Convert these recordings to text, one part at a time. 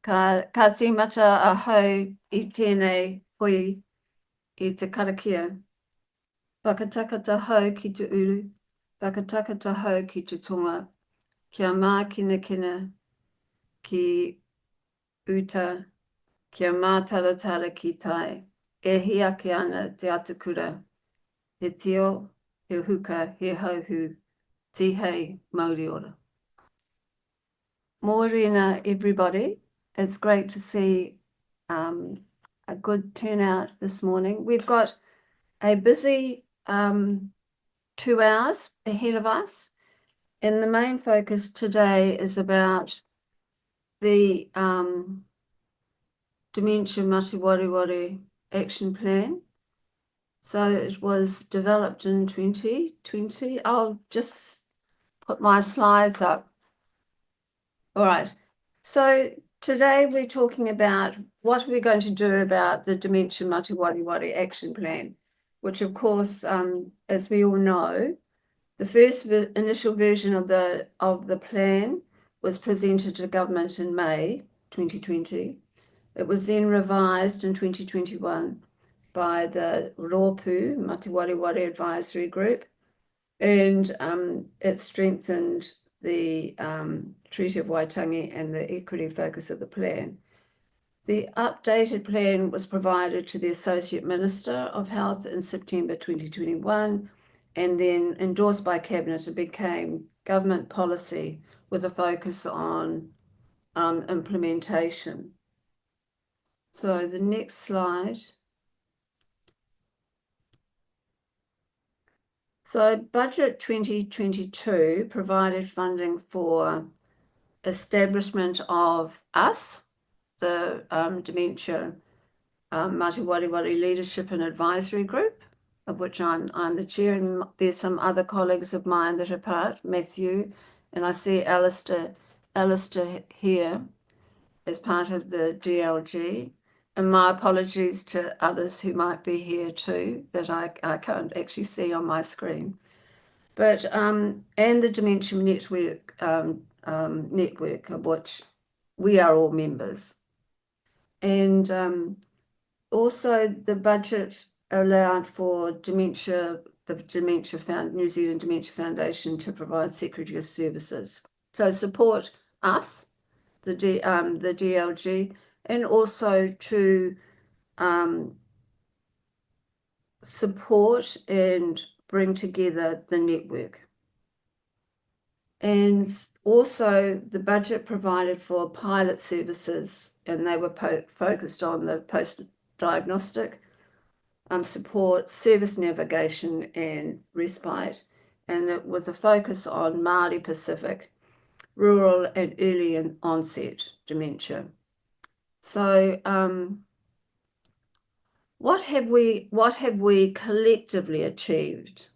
Ka tīmata a hau I tēnei hui I te karakia. Whakatakata hau ki te uru, whakatakata hau ki te tonga, kia mākina ki uta, kia mātaratara ki tai, e hiake ana te atakura, he tio, he huka, he hauhu, tihei Māori ora. Mōrena, everybody. It's great to see a good turnout this morning. We've got a busy 2 hours ahead of us, and the main focus today is about the Dementia Mate Wareware Action Plan. So it was developed in 2020. I'll just put my slides up. All right. So today we're talking about what we're going to do about the Dementia Mate Wareware Action Plan, which of course, as we all know, the first initial version of the plan was presented to government in May 2020. It was then revised in 2021 by the Rōpū Mate Wareware Advisory Group, and it strengthened the Treaty of Waitangi and the equity focus of the plan. The updated plan was provided to the Associate Minister of Health in September 2021 and then endorsed by Cabinet and became government policy with a focus on implementation. So the next slide. So Budget 2022 provided funding for establishment of us, the Dementia Mate Wareware Leadership and Advisory Group, of which I'm the chair, and there's some other colleagues of mine that are part, Matthew, and I see Alistair here as part of the DLG. And my apologies to others who might be here too, that I can't actually see on my screen. But, and the Dementia Network, network of which we are all members. And also the budget allowed for New Zealand Dementia Foundation to provide secretary of services. So support us, the DLG, and also to support and bring together the network. And also the budget provided for pilot services, and they were focused on the post-diagnostic support, service navigation and respite, and it was a focus on Māori Pacific, rural and early onset dementia. So what have we collectively achieved?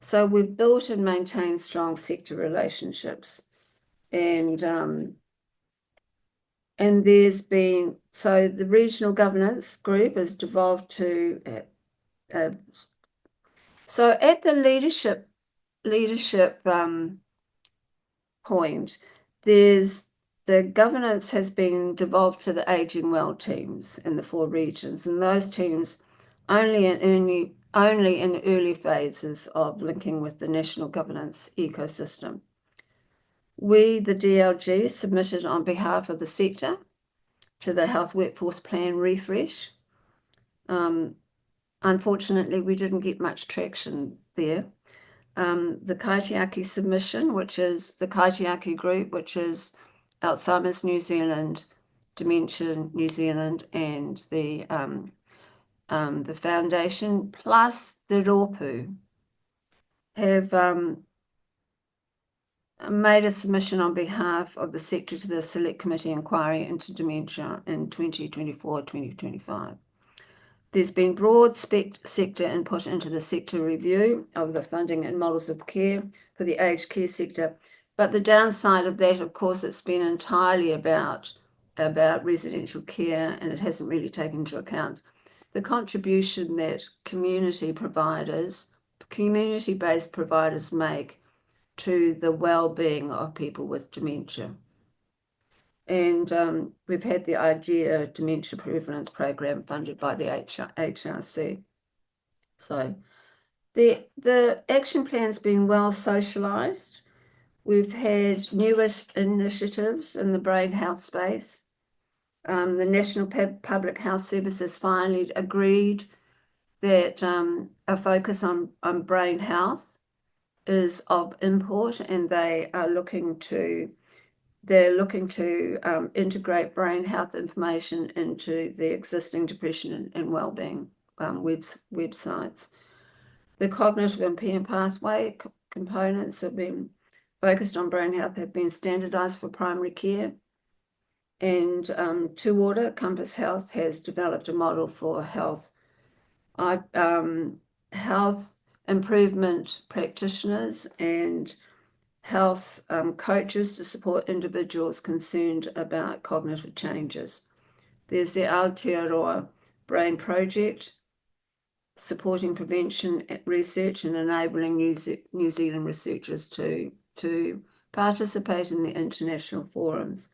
So we've built and maintained strong sector relationships, and there's been, so the regional governance group has devolved to so at the leadership point, the governance has been devolved to the Aging Well teams in the 4 regions, and those teams only in early phases of linking with the national governance ecosystem. We, the DLG, submitted on behalf of the sector to the Health Workforce Plan refresh. Unfortunately, we didn't get much traction there. The Kaitiaki submission, which is the Kaitiaki group, which is Alzheimer's New Zealand, Dementia New Zealand, and the foundation, plus the Rōpū, have made a submission on behalf of the sector to the Select Committee Inquiry into Dementia in 2024-2025. There's been broad sector input into the sector review of the funding and models of care for the aged care sector. But the downside of that, of course, it's been entirely about residential care, and it hasn't really taken into account the contribution that community-based providers make to the well-being of people with dementia. And we've had the IDEA Dementia Prevalence Program funded by the HRC. So the action plan's been well socialised. We've had newest initiatives in the brain health space. The National Public Health Service has finally agreed that a focus on brain health is of import, and they're looking to integrate brain health information into the existing depression and wellbeing websites. The cognitive impairment pathway components have been focused on brain health have been standardized for primary care. And Tuwater Compass Health has developed a model for health improvement practitioners and health coaches to support individuals concerned about cognitive changes. There's the Aotearoa Brain Project, supporting prevention research and enabling New Zealand researchers to participate in the international forums.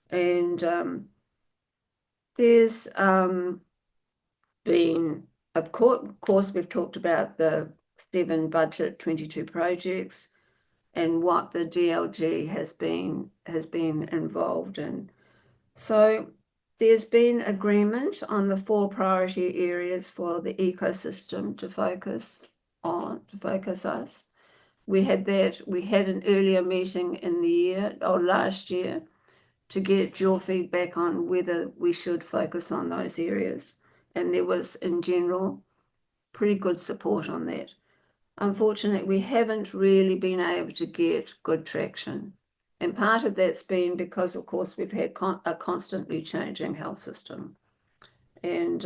And there's been, of course, we've talked about the 7 budget, 22 projects, and what the DLG has been involved in. So there's been agreement on the 4 priority areas for the ecosystem to focus us. We had an earlier meeting in the year or last year to get your feedback on whether we should focus on those areas. And there was, in general, pretty good support on that. Unfortunately, we haven't really been able to get good traction. And part of that's been because, of course, we've had a constantly changing health system. And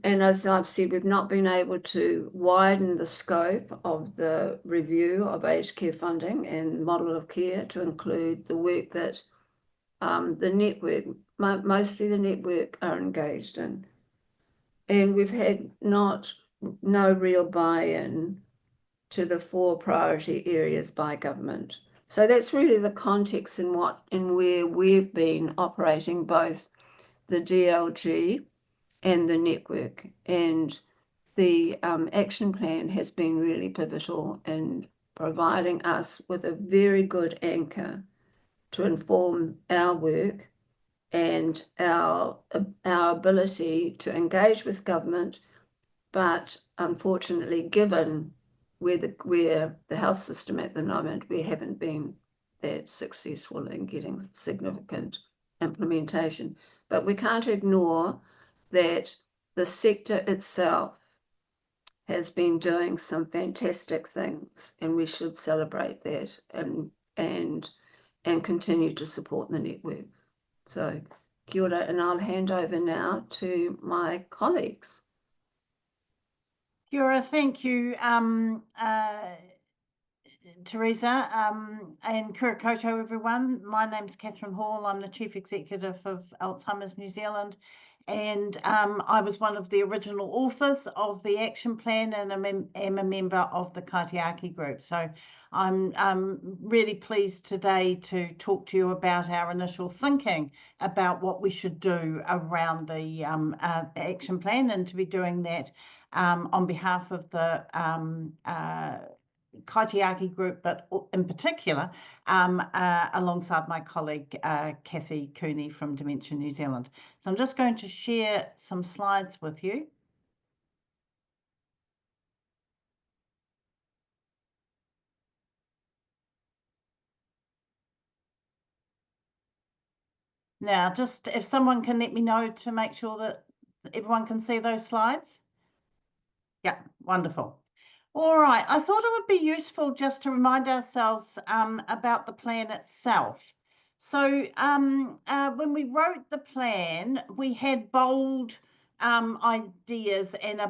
as I've said, we've not been able to widen the scope of the review of aged care funding and model of care to include the work that the network, mostly the network, are engaged in. And we've had no real buy-in to the 4 priority areas by government. So that's really the context in where we've been operating both the DLG and the network. And the action plan has been really pivotal in providing us with a very good anchor to inform our work and our ability to engage with government. But unfortunately, given where the health system at the moment, we haven't been that successful in getting significant implementation. But we can't ignore that the sector itself has been doing some fantastic things, and we should celebrate that and continue to support the networks. So kia ora, and I'll hand over now to my colleagues. Kia ora, thank you, Teresa, and kia ora koutou, everyone. My name's Catherine Hall. I'm the Chief Executive of Alzheimer's New Zealand, and I was one of the original authors of the action plan, and am a member of the Kaitiaki group. So I'm really pleased today to talk to you about our initial thinking about what we should do around the action plan, and to be doing that on behalf of the Kaitiaki group, but in particular alongside my colleague Kathy Cooney from Dementia New Zealand. So I'm just going to share some slides with you. Now, just if someone can let me know to make sure that everyone can see those slides. Yeah, wonderful. All right, I thought it would be useful just to remind ourselves about the plan itself. So when we wrote the plan, we had bold ideas and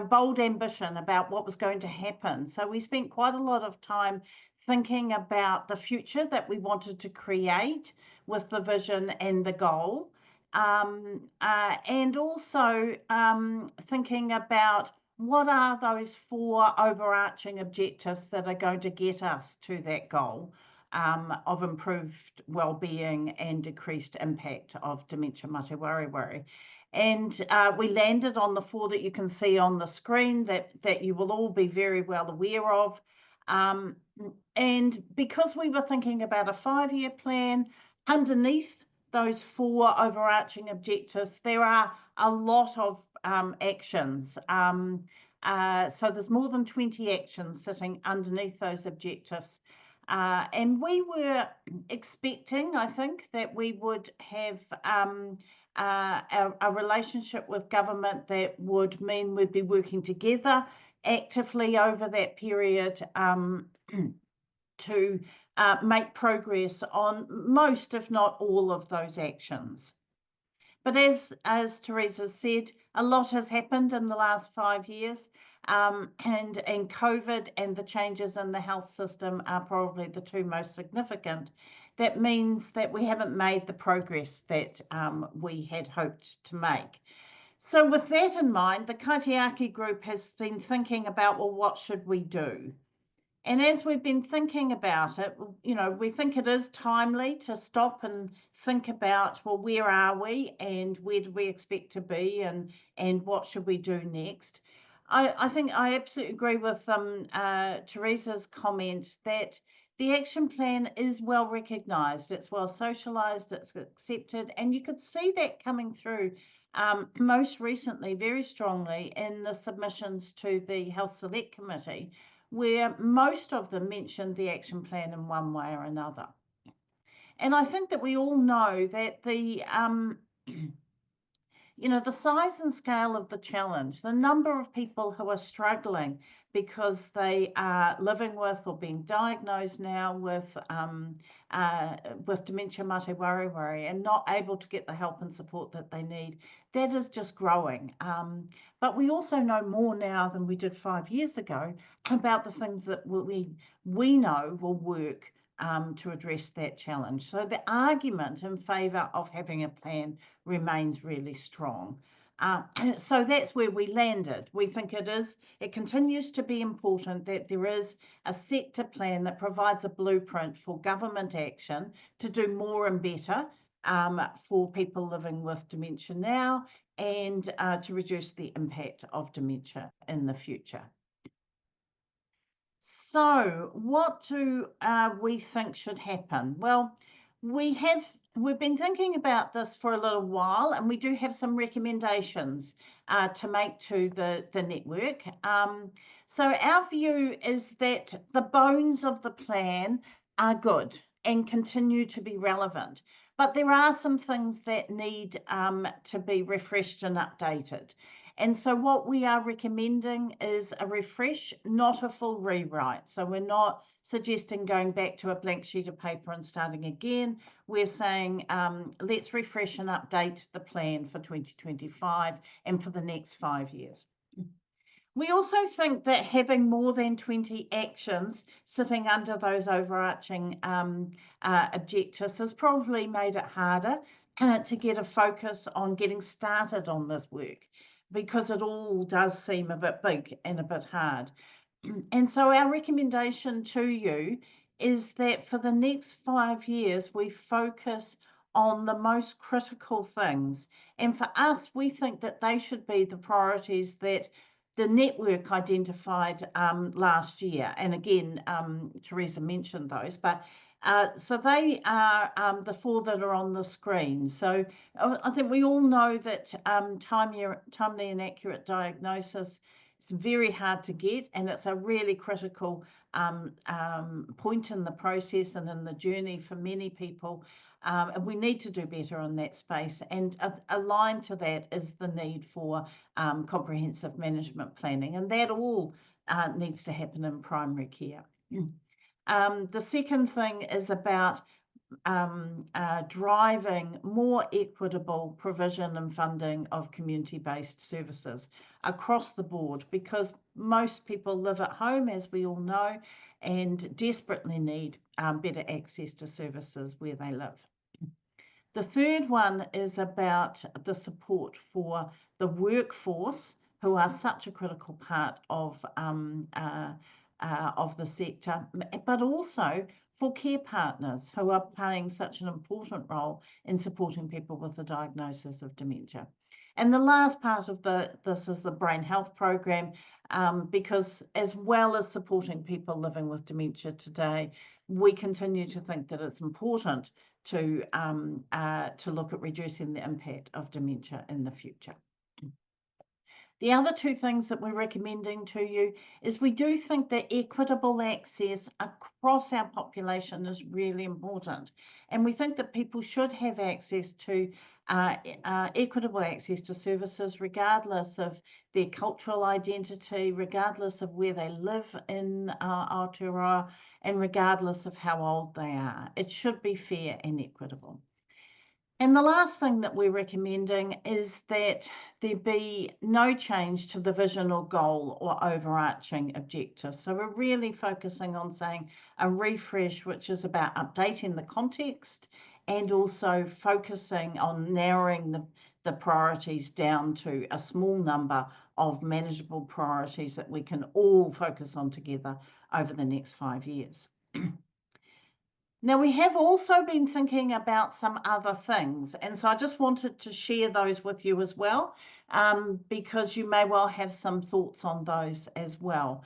bold ambition about what was going to happen. So we spent quite a lot of time thinking about the future that we wanted to create with the vision and the goal, and also thinking about what are those 4 overarching objectives that are going to get us to that goal. of improved well-being and decreased impact of dementia mate wareware. And we landed on the 4 that you can see on the screen that you will all be very well aware of. And because we were thinking about a 5-year plan, underneath those 4 overarching objectives, there are a lot of actions. So there's more than 20 actions sitting underneath those objectives. And we were expecting, I think, that we would have a relationship with government that would mean we'd be working together actively over that period to make progress on most, if not all, of those actions. But as Teresa said, a lot has happened in the last 5 years, and COVID and the changes in the health system are probably the 2 most significant. That means that we haven't made the progress that we had hoped to make. So with that in mind, the Kaitiaki group has been thinking about, well, what should we do? And as we've been thinking about it, you know, we think it is timely to stop and think about, well, where are we and where do we expect to be and what should we do next? I think I absolutely agree with Teresa's comment that the action plan is well recognised, it's well socialised, it's accepted, and you could see that coming through most recently very strongly in the submissions to the Health Select Committee, where most of them mentioned the action plan in one way or another. And I think that we all know that the you know, the size and scale of the challenge, the number of people who are struggling because they are living with or being diagnosed now with dementia mate wareware and not able to get the help and support that they need, that is just growing. But we also know more now than we did 5 years ago about the things that we know will work to address that challenge. So the argument in favour of having a plan remains really strong. So that's where we landed. We think it continues to be important that there is a sector plan that provides a blueprint for government action to do more and better for people living with dementia now and to reduce the impact of dementia in the future. So what do we think should happen? Well, we've been thinking about this for a little while, and we do have some recommendations to make to the network. So our view is that the bones of the plan are good and continue to be relevant, but there are some things that need to be refreshed and updated. And so what we are recommending is a refresh, not a full rewrite. So we're not suggesting going back to a blank sheet of paper and starting again. We're saying let's refresh and update the plan for 2025 and for the next 5 years. We also think that having more than 20 actions sitting under those overarching objectives has probably made it harder to get a focus on getting started on this work, because it all does seem a bit big and a bit hard. And so our recommendation to you is that for the next 5 years, we focus on the most critical things. And for us, we think that they should be the priorities that the network identified last year. And again, Teresa mentioned those, but so they are the 4 that are on the screen. So I think we all know that timely and accurate diagnosis is very hard to get, and it's a really critical point in the process and in the journey for many people. And we need to do better in that space. And aligned to that is the need for comprehensive management planning, and that all needs to happen in primary care. The second thing is about driving more equitable provision and funding of community-based services across the board, because most people live at home, as we all know, and desperately need better access to services where they live. The third one is about the support for the workforce, who are such a critical part of the sector, but also for care partners who are playing such an important role in supporting people with the diagnosis of dementia. And the last part of this is the brain health program, because as well as supporting people living with dementia today, we continue to think that it's important to look at reducing the impact of dementia in the future. The other two things that we're recommending to you is we do think that equitable access across our population is really important. And we think that people should have access to equitable access to services regardless of their cultural identity, regardless of where they live in Aotearoa, and regardless of how old they are. It should be fair and equitable. And the last thing that we're recommending is that there be no change to the vision or goal or overarching objective. So we're really focusing on saying a refresh, which is about updating the context and also focusing on narrowing the priorities down to a small number of manageable priorities that we can all focus on together over the next 5 years. Now, we have also been thinking about some other things, and so I just wanted to share those with you as well, because you may well have some thoughts on those as well.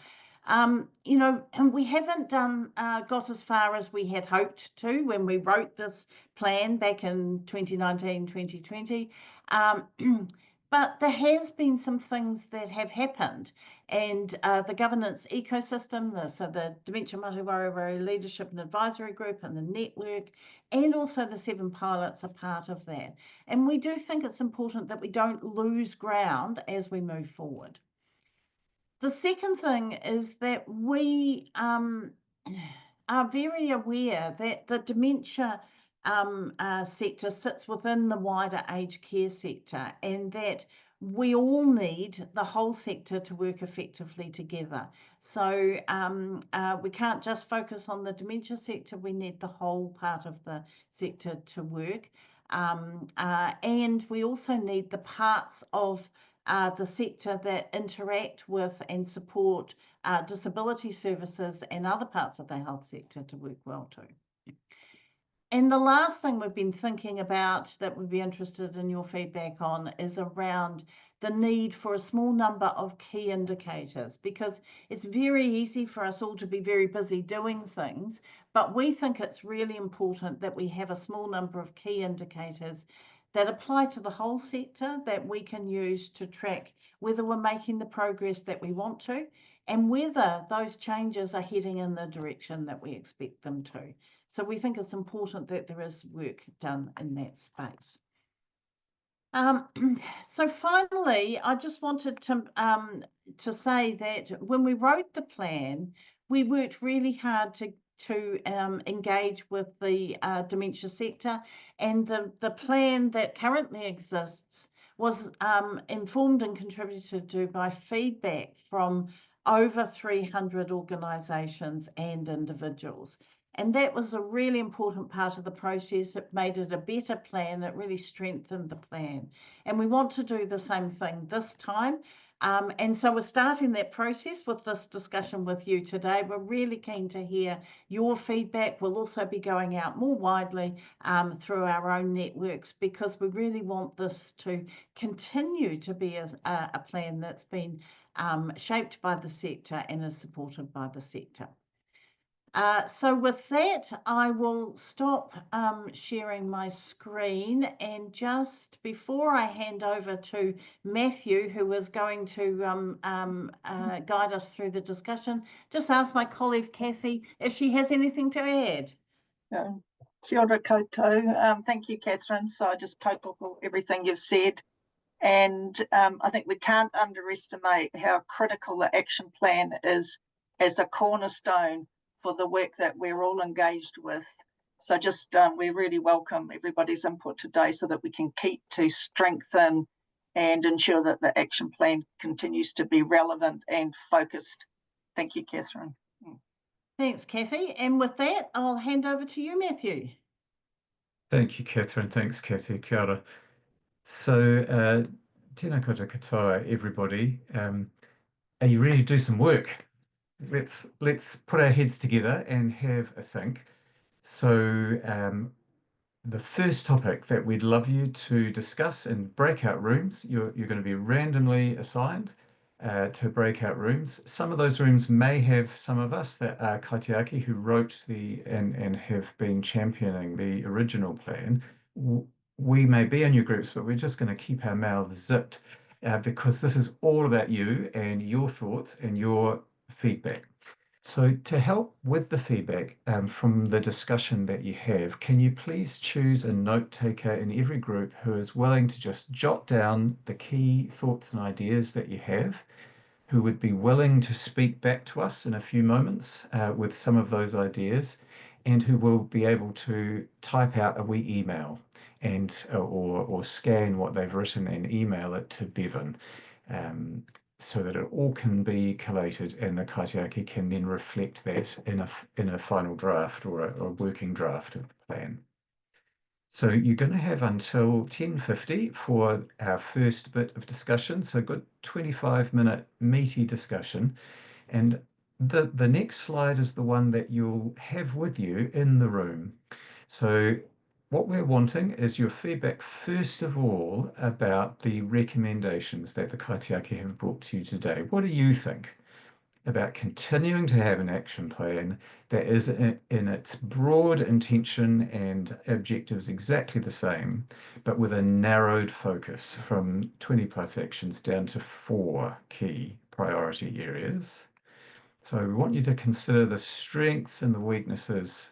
You know, and we haven't got as far as we had hoped to when we wrote this plan back in 2019, 2020. But there has been some things that have happened, and the governance ecosystem, so the Dementia Mate Wareware Leadership and Advisory Group and the network, and also the 7 pilots are part of that. And we do think it's important that we don't lose ground as we move forward. The second thing is that we are very aware that the dementia sector sits within the wider aged care sector, and that we all need the whole sector to work effectively together. So we can't just focus on the dementia sector, we need the whole part of the sector to work. And we also need the parts of the sector that interact with and support disability services and other parts of the health sector to work well too. And the last thing we've been thinking about that we'd be interested in your feedback on is around the need for a small number of key indicators, because it's very easy for us all to be very busy doing things, but we think it's really important that we have a small number of key indicators that apply to the whole sector that we can use to track whether we're making the progress that we want to and whether those changes are heading in the direction that we expect them to. So we think it's important that there is work done in that space. So finally, I just wanted to say that when we wrote the plan, we worked really hard to engage with the dementia sector, and the plan that currently exists was informed and contributed to by feedback from over 300 organisations and individuals. And that was a really important part of the process. It made it a better plan. It really strengthened the plan. And we want to do the same thing this time. And so we're starting that process with this discussion with you today. We're really keen to hear your feedback. We'll also be going out more widely through our own networks, because we really want this to continue to be a plan that's been shaped by the sector and is supported by the sector. So with that, I will stop sharing my screen, and just before I hand over to Matthew, who is going to guide us through the discussion, just ask my colleague Kathy if she has anything to add. Kia ora koutou. Thank you, Catherine. So I just taupoko everything you've said. And I think we can't underestimate how critical the action plan is as a cornerstone for the work that we're all engaged with. So just we really welcome everybody's input today so that we can keep to strengthen and ensure that the action plan continues to be relevant and focused. Thank you, Catherine. Thanks, Kathy. And with that, I'll hand over to you, Matthew. Thank you, Catherine. Thanks, Kathy. Kia ora. So, tēnā koutou katoa, everybody. Are you ready to do some work? Let's put our heads together and have a think. So the first topic that we'd love you to discuss in breakout rooms, you're going to be randomly assigned to breakout rooms. Some of those rooms may have some of us that are Kaitiaki who wrote and have been championing the original plan. We may be in your groups, but we're just going to keep our mouths zipped because this is all about you and your thoughts and your feedback. So to help with the feedback from the discussion that you have, can you please choose a note taker in every group who is willing to just jot down the key thoughts and ideas that you have, who would be willing to speak back to us in a few moments with some of those ideas, and who will be able to type out a wee email and or scan what they've written and email it to Bevan. So that it all can be collated and the Kaitiaki can then reflect that in a final draft or a working draft of the plan. So you're going to have until 10:50 for our first bit of discussion. So a good 25-minute meaty discussion. And the next slide is the one that you'll have with you in the room. So what we're wanting is your feedback, first of all, about the recommendations that the Kaitiaki have brought to you today. What do you think about continuing to have an action plan that is in its broad intention and objectives exactly the same, but with a narrowed focus from 20 plus actions down to 4 key priority areas? So we want you to consider the strengths and the weaknesses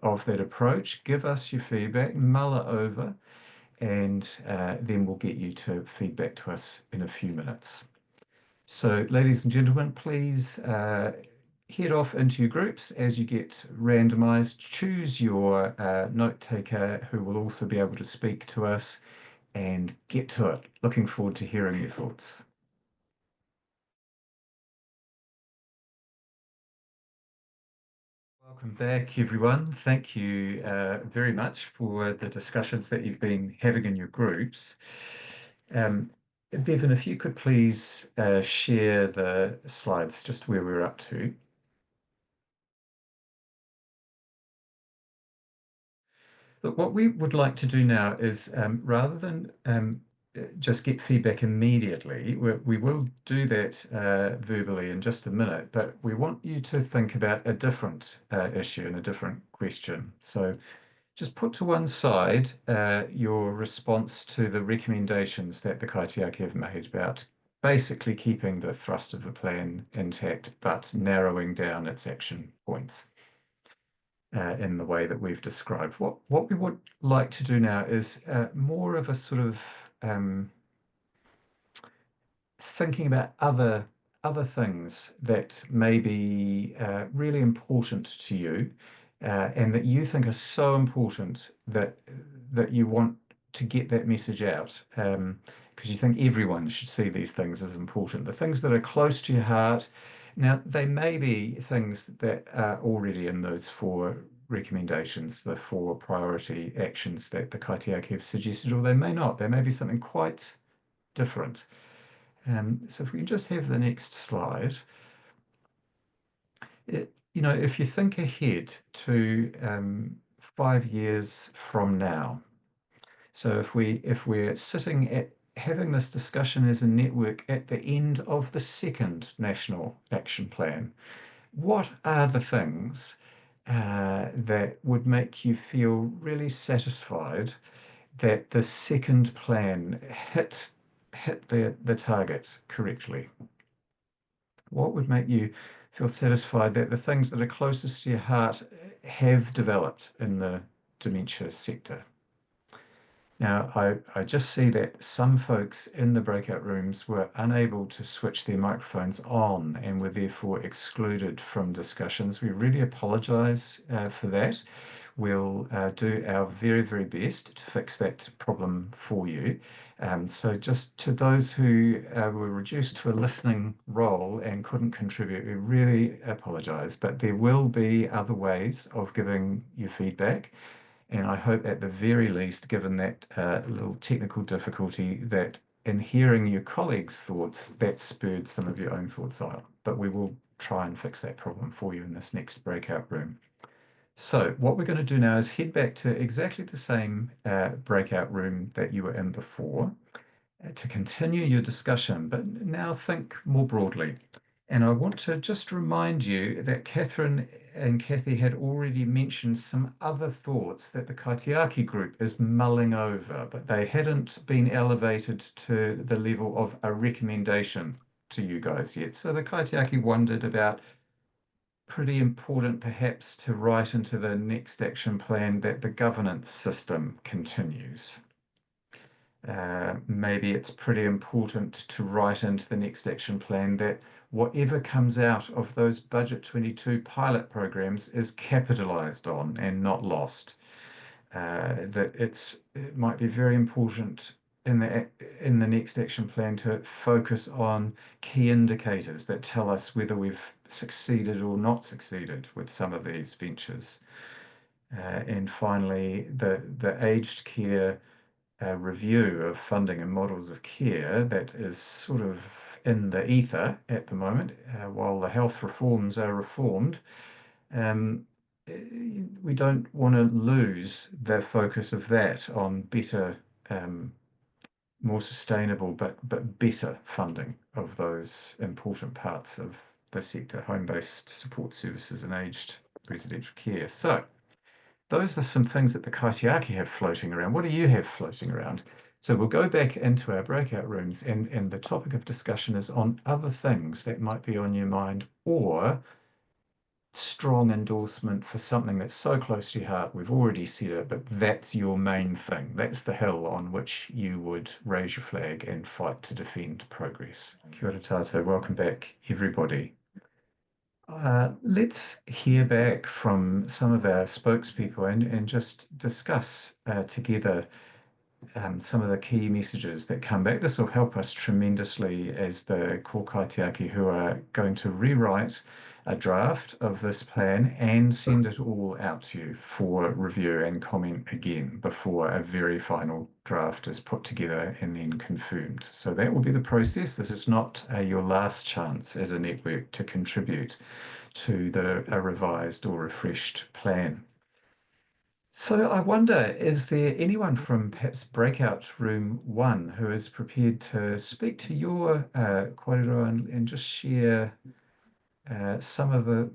of that approach. Give us your feedback, mull it over, and then we'll get you to feedback to us in a few minutes. So ladies and gentlemen, please head off into your groups as you get randomized. Choose your note taker who will also be able to speak to us, and get to it. Looking forward to hearing your thoughts. Welcome back, everyone. Thank you very much for the discussions that you've been having in your groups. Bevan, if you could please share the slides, just where we're up to. Look, what we would like to do now is rather than just get feedback immediately, we will do that verbally in just a minute, but we want you to think about a different issue and a different question. So just put to one side your response to the recommendations that the Kaitiaki have made about basically keeping the thrust of the plan intact, but narrowing down its action points in the way that we've described. What we would like to do now is more of a sort of thinking about other things that may be really important to you and that you think are so important that you want to get that message out because you think everyone should see these things as important. The things that are close to your heart. Now, they may be things that are already in those 4 recommendations, the 4 priority actions that the Kaitiaki have suggested, or they may not. They may be something quite different. So if we can just have the next slide. If you think ahead to 5 years from now, so if we're sitting at having this discussion as a network at the end of the 2nd National Action Plan, what are the things that would make you feel really satisfied that the 2nd plan hit the target correctly? What would make you feel satisfied that the things that are closest to your heart have developed in the dementia sector? Now, I just see that some folks in the breakout rooms were unable to switch their microphones on and were therefore excluded from discussions. We really apologise for that. We'll do our very, very best to fix that problem for you. So just to those who were reduced to a listening role and couldn't contribute, we really apologise, but there will be other ways of giving you feedback. And I hope at the very least, given that little technical difficulty, that in hearing your colleagues' thoughts, that spurred some of your own thoughts out. But we will try and fix that problem for you in this next breakout room. So what we're going to do now is head back to exactly the same breakout room that you were in before to continue your discussion, but now think more broadly. And I want to just remind you that Catherine and Kathy had already mentioned some other thoughts that the Kaitiaki group is mulling over, but they hadn't been elevated to the level of a recommendation to you guys yet. So the Kaitiaki wondered about, pretty important perhaps to write into the next action plan, that the governance system continues. Maybe it's pretty important to write into the next action plan that whatever comes out of those Budget 22 pilot programs is capitalised on and not lost. That it might be very important in the next action plan to focus on key indicators that tell us whether we've succeeded or not succeeded with some of these ventures. And finally, the aged care review of funding and models of care that is sort of in the ether at the moment, while the health reforms are reformed. We don't want to lose the focus of that on better, more sustainable, but better funding of those important parts of the sector, home-based support services and aged residential care. So those are some things that the Kaitiaki have floating around. What do you have floating around? So we'll go back into our breakout rooms, and the topic of discussion is on other things that might be on your mind, or strong endorsement for something that's so close to your heart. We've already said it, but that's your main thing. That's the hill on which you would raise your flag and fight to defend progress. Kia ora tātou. Welcome back, everybody. Let's hear back from some of our spokespeople and just discuss together some of the key messages that come back. This will help us tremendously as the core Kaitiaki who are going to rewrite a draft of this plan and send it all out to you for review and comment again before a very final draft is put together and then confirmed. So that will be the process. This is not your last chance as a network to contribute to a revised or refreshed plan. So I wonder, is there anyone from perhaps Breakout Room 1 who is prepared to speak to your kōrero and just share some of the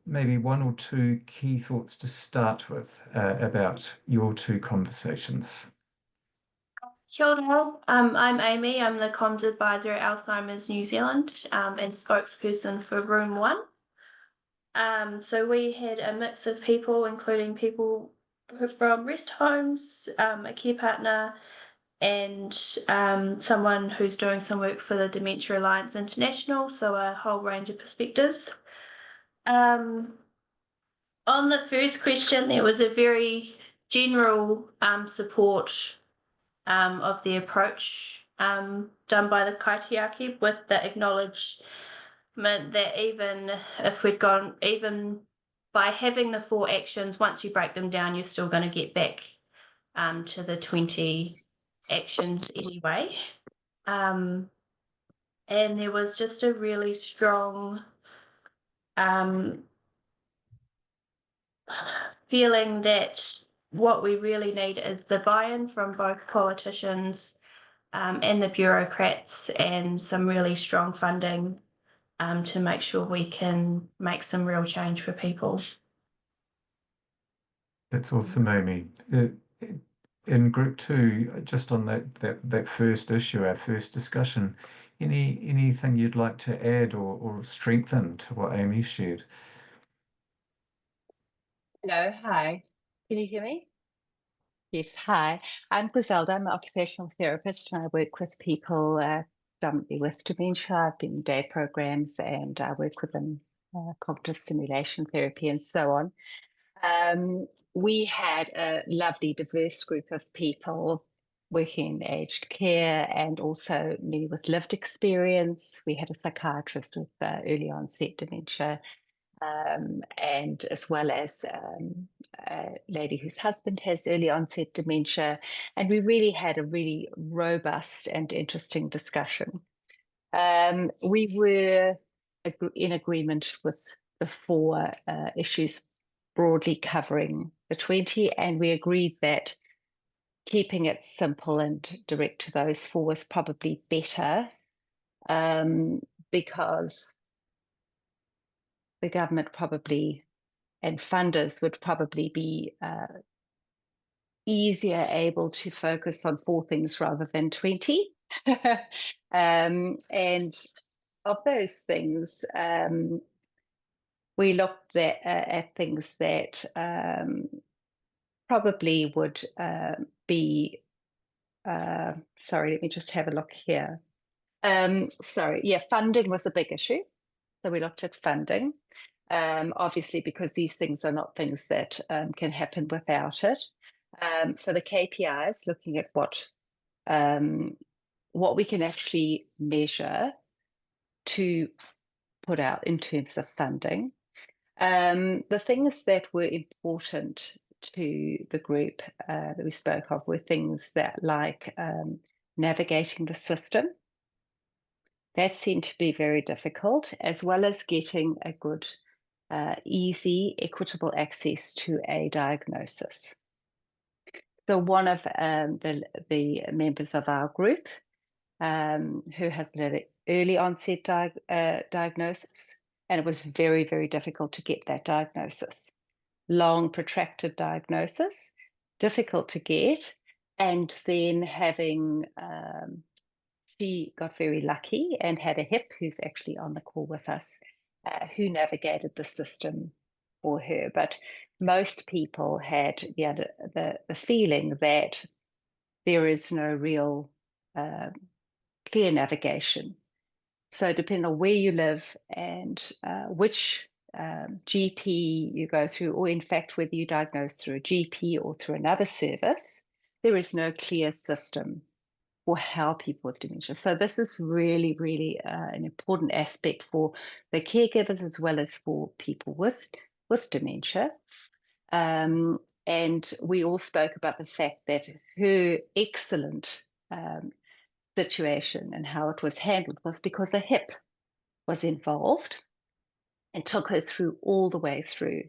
maybe one or two key thoughts to start with about your two conversations? Kia ora. I'm Amy. I'm the comms advisor at Alzheimer's New Zealand and spokesperson for Room 1. So we had a mix of people, including people from rest homes, a care partner, and someone who's doing some work for the Dementia Alliance International, so a whole range of perspectives. On the first question, there was a very general support of the approach done by the Kaitiaki, with the acknowledgement that even if we'd gone, even by having the 4 actions, once you break them down, you're still going to get back to the 20 actions anyway. And there was just a really strong feeling that what we really need is the buy-in from both politicians and the bureaucrats, and some really strong funding to make sure we can make some real change for people. That's awesome, Amy. In group 2, just on that first issue, our first discussion, anything you'd like to add or strengthen to what Amy shared? Hello, hi. Can you hear me? Yes, hi. I'm Griselda. I'm an occupational therapist and I work with people predominantly with dementia. I've been in day programs and I work with them cognitive stimulation therapy and so on. We had a lovely diverse group of people working in aged care and also many with lived experience. We had a psychiatrist with early onset dementia, and as well as a lady whose husband has early onset dementia. And we really had a really robust and interesting discussion. We were in agreement with the 4 issues broadly covering the 20, and we agreed that keeping it simple and direct to those 4 was probably better, because the government probably and funders would probably be easier able to focus on 4 things rather than 20. And of those things, we looked at things that probably would be, sorry, let me just have a look here. Sorry, yeah, funding was a big issue. So we looked at funding, obviously, because these things are not things that can happen without it. So the KPIs, looking at what we can actually measure to put out in terms of funding. The things that were important to the group that we spoke of were things that like navigating the system. That seemed to be very difficult, as well as getting a good, easy, equitable access to a diagnosis. So one of the members of our group who has an early onset diagnosis, and it was very, very difficult to get that diagnosis. Long, protracted diagnosis, difficult to get, and then having, she got very lucky and had a HIP who's actually on the call with us, who navigated the system for her. But most people had the feeling that there is no real clear navigation. So depending on where you live and which GP you go through, or in fact, whether you diagnose through a GP or through another service, there is no clear system for how people with dementia. So this is really, really an important aspect for the caregivers as well as for people with dementia. And we all spoke about the fact that her excellent situation and how it was handled was because a HIP was involved and took her through all the way through.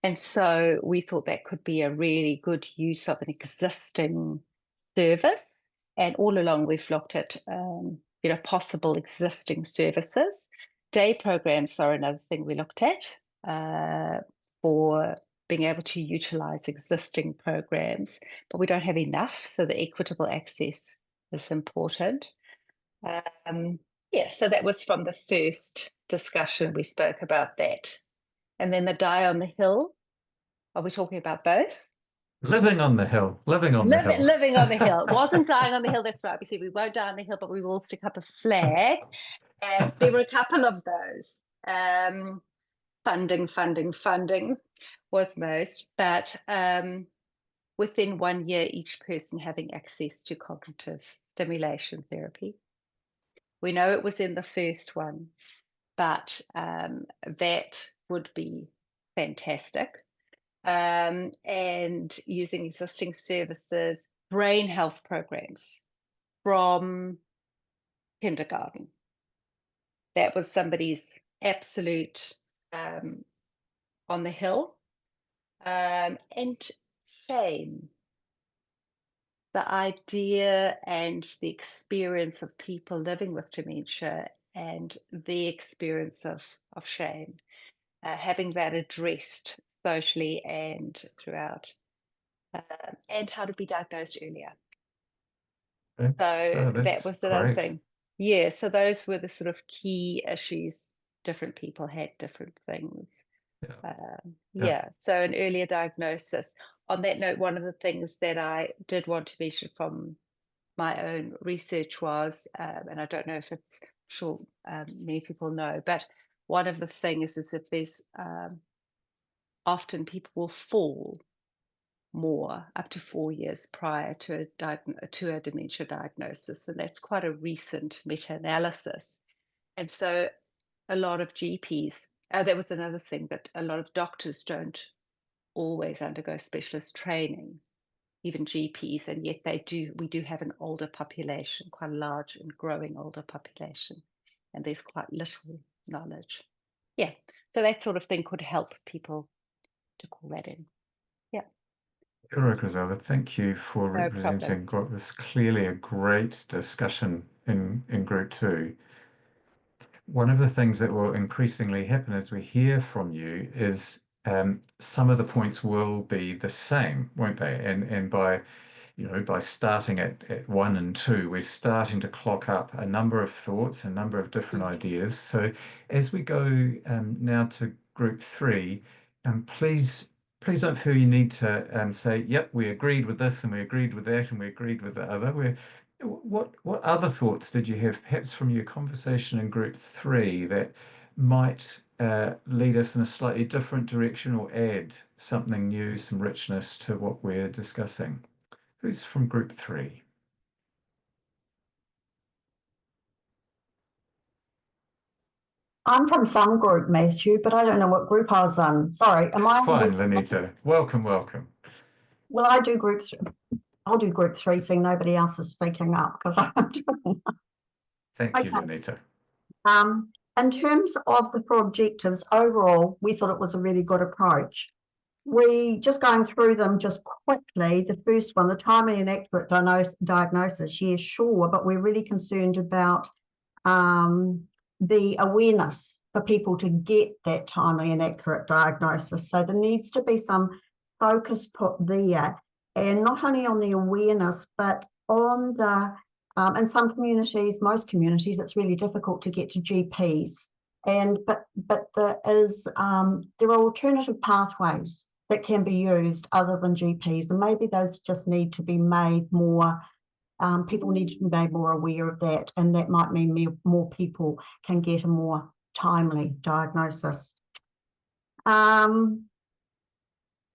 And so we thought that could be a really good use of an existing service. And all along we've looked at possible existing services. Day programs are another thing we looked at for being able to utilize existing programs, but we don't have enough, so the equitable access is important. Yeah, so that was from the first discussion we spoke about that. And then the die on the hill, are we talking about both? Living on the hill, living on the hill. Living on the hill. It wasn't dying on the hill, that's right. We said we won't die on the hill, but we will stick up a flag. And there were a couple of those. Funding was most, but within 1 year, each person having access to cognitive stimulation therapy. We know it was in the first one, but that would be fantastic. And using existing services, brain health programs from kindergarten. That was somebody's absolute on the hill. And shame. The idea and the experience of people living with dementia and the experience of shame, having that addressed socially and throughout, and how to be diagnosed earlier. Okay. So that that's was another great. thing. Yeah, so those were the sort of key issues. Different people had different things. Yeah, so an earlier diagnosis. On that note, one of the things that I did want to mention from my own research was, and I don't know if it's, sure many people know, but one of the things is if there's often people will fall more up to 4 years prior to a dementia diagnosis, and that's quite a recent meta-analysis. And so a lot of GPs, that was another thing, that a lot of doctors don't always undergo specialist training, even GPs, and yet we do have an older population, quite a large and growing older population, and there's quite little knowledge. Yeah, so that sort of thing could help people to call that in. Kia ora, Griselda. Thank you for No representing what was clearly a great discussion in Group 2. One of the things that will increasingly happen as we hear from you is some of the points will be the same, won't they? And by by starting at 1 and 2, we're starting to clock up a number of thoughts, a number of different ideas. So as we go now to Group 3, please don't feel you need to say, yep, we agreed with this and we agreed with that and we agreed with the other. What other thoughts did you have, perhaps from your conversation in Group 3, that might lead us in a slightly different direction or add something new, some richness to what we're discussing? Who's from Group 3? I'm from some group, Matthew, but I don't know what group I was in. Sorry, am That's I? fine, Lenita. Welcome, welcome. Well, I do group. I'll do Group 3, seeing nobody else is speaking up because I'm doing. Thank you, Okay. Lenita. In terms of the 4 objectives, overall, we thought it was a really good approach. We just going through them just quickly. The first one, the timely and accurate diagnosis. Yeah, sure, but we're really concerned about the awareness for people to get that timely and accurate diagnosis. So there needs to be some focus put there, and not only on the awareness, but on the, in some communities, most communities, it's really difficult to get to GPs. But there are alternative pathways that can be used other than GPs, and maybe those just need to be made more. People need to be made more aware of that, and that might mean more people can get a more timely diagnosis.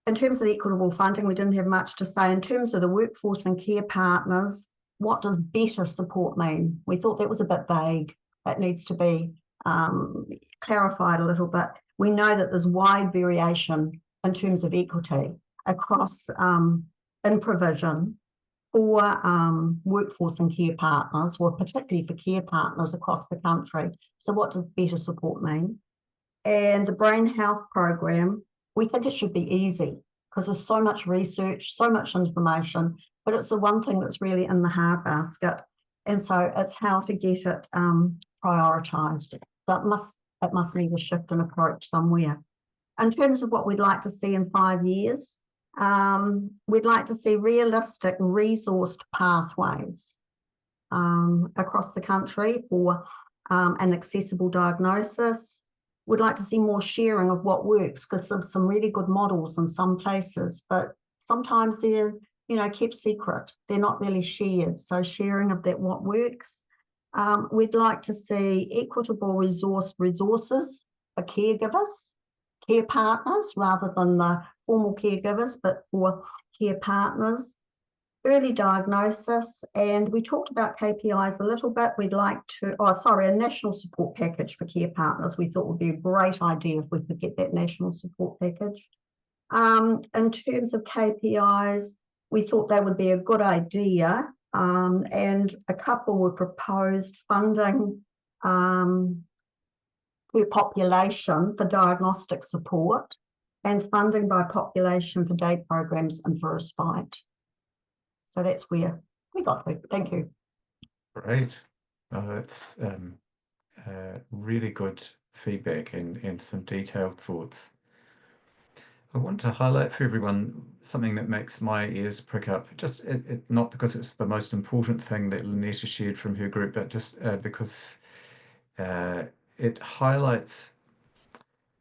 In terms of the equitable funding, we didn't have much to say. In terms of the workforce and care partners, what does better support mean? We thought that was a bit vague. That needs to be clarified a little bit. We know that there's wide variation in terms of equity across in provision for workforce and care partners, or particularly for care partners across the country. So what does better support mean? And the brain health program, we think it should be easy because there's so much research, so much information, but it's the one thing that's really in the hard basket. And so it's how to get it prioritised. So it must need a shift in approach somewhere. In terms of what we'd like to see in 5 years, we'd like to see realistic resourced pathways across the country for an accessible diagnosis. We'd like to see more sharing of what works, because there's some really good models in some places, but sometimes they're kept secret. They're not really shared. So sharing of that what works. We'd like to see equitable resources for caregivers, care partners, rather than the formal caregivers, but for care partners. Early diagnosis, and we talked about KPIs a little bit. We'd like to, a national support package for care partners. We thought would be a great idea if we could get that national support package. In terms of KPIs, we thought that would be a good idea, and a couple were proposed: funding per population for diagnostic support, and funding by population for day programs and for respite. So that's where we got to. Thank you. Great. That's really good feedback and some detailed thoughts. I want to highlight for everyone something that makes my ears prick up, just not because it's the most important thing that Lenita shared from her group, but just because it highlights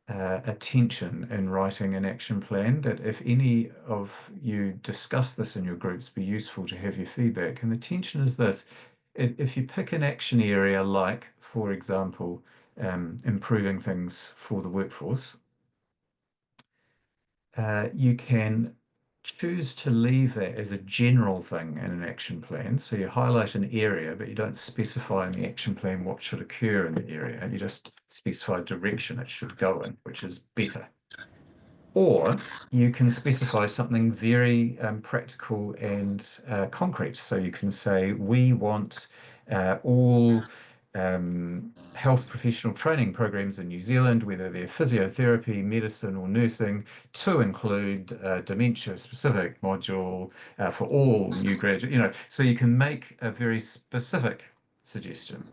a tension in writing an action plan, that if any of you discuss this in your groups, be useful to have your feedback. And the tension is this: if you pick an action area like, for example, improving things for the workforce, you can choose to leave that as a general thing in an action plan. So you highlight an area, but you don't specify in the action plan what should occur in the area. You just specify direction it should go in, which is better. Or you can specify something very practical and concrete. So you can say, we want all health professional training programs in New Zealand, whether they're physiotherapy, medicine, or nursing, to include a dementia-specific module for all new graduates. So you can make a very specific suggestion.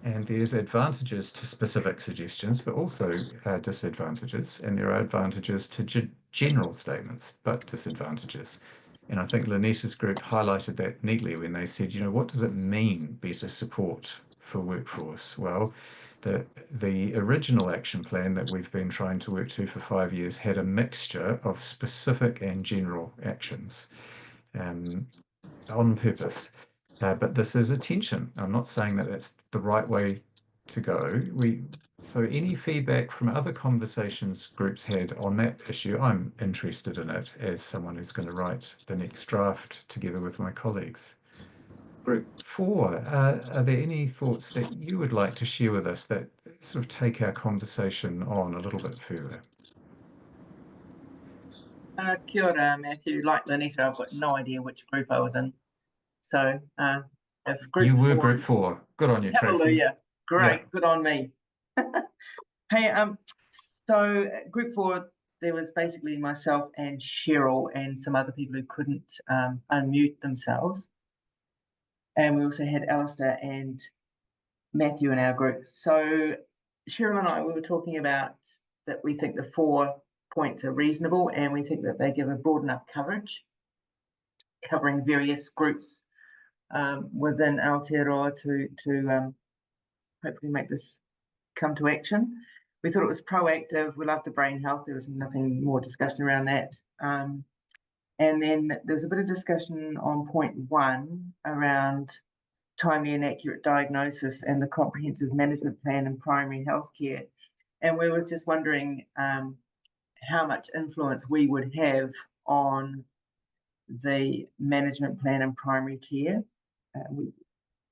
And there's advantages to specific suggestions, but also disadvantages. And there are advantages to general statements, but disadvantages. And I think Lynette's group highlighted that neatly when they said, what does it mean, better support for workforce? Well, the original action plan that we've been trying to work to for 5 years had a mixture of specific and general actions on purpose. But this is a tension. I'm not saying that that's the right way to go. So any feedback from other conversations groups had on that issue, I'm interested in it as someone who's going to write the next draft together with my colleagues. Group 4, are there any thoughts that you would like to share with us that sort of take our conversation on a little bit further? Kia ora, Matthew. Like Lynette, I've got no idea which group I was in. So if group You were 4 group 4. Good on you, Tracy. Hallelujah. Great. Yeah. Good on me. Hey, so group 4, there was basically myself and Cheryl and some other people who couldn't unmute themselves. And we also had Alistair and Matthew in our group. So Cheryl and I, we were talking about that we think the 4 points are reasonable, and we think that they give a broad enough coverage, covering various groups within Aotearoa to hopefully make this come to action. We thought it was proactive. We loved the brain health. There was nothing more discussion around that. And then there was a bit of discussion on point 1 around timely and accurate diagnosis and the comprehensive management plan in primary healthcare. And we were just wondering how much influence we would have on the management plan in primary care.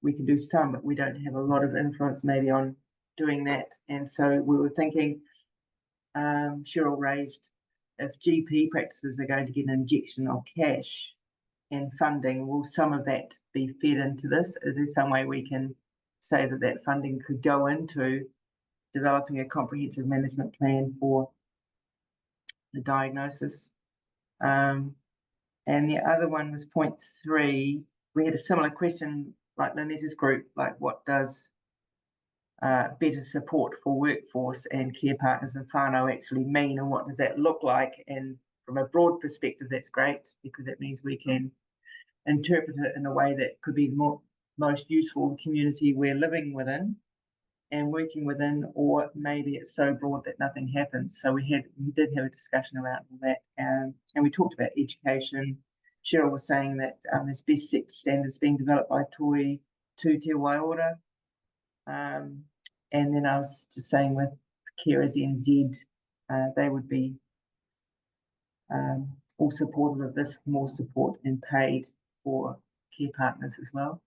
We can do some, but we don't have a lot of influence maybe on doing that. And so we were thinking, Cheryl raised, if GP practices are going to get an injection of cash and funding, will some of that be fed into this? Is there some way we can say that that funding could go into developing a comprehensive management plan for the diagnosis? And the other one was point 3. We had a similar question like Lynette's group, like what does better support for workforce and care partners and whānau actually mean, and what does that look like? And from a broad perspective, that's great, because that means we can interpret it in a way that could be most useful in the community we're living within and working within, or maybe it's so broad that nothing happens. So we did have a discussion around all that, and we talked about education. Cheryl was saying that there's best sector standards being developed by Toi Te Waiora. And then I was just saying with Carers NZ, they would be all supportive of this, more support and paid for care partners as well.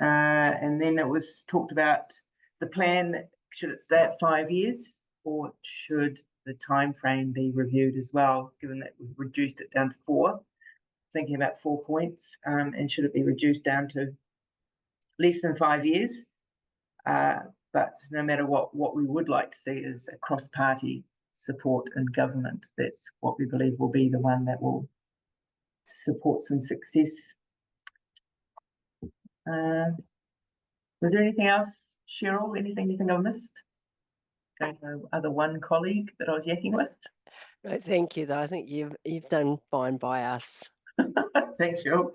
And then it was talked about the plan, should it stay at 5 years, or should the time frame be reviewed as well, given that we've reduced it down to 4, thinking about 4 points, and should it be reduced down to less than 5 years? But no matter what we would like to see is a cross-party support in government. That's what we believe will be the one that will support some success. Was there anything else, Cheryl? Anything you think I missed? Don't know, other one colleague that I was yakking with? No, thank you, though. I think you've done fine by us. Thanks, Cheryl.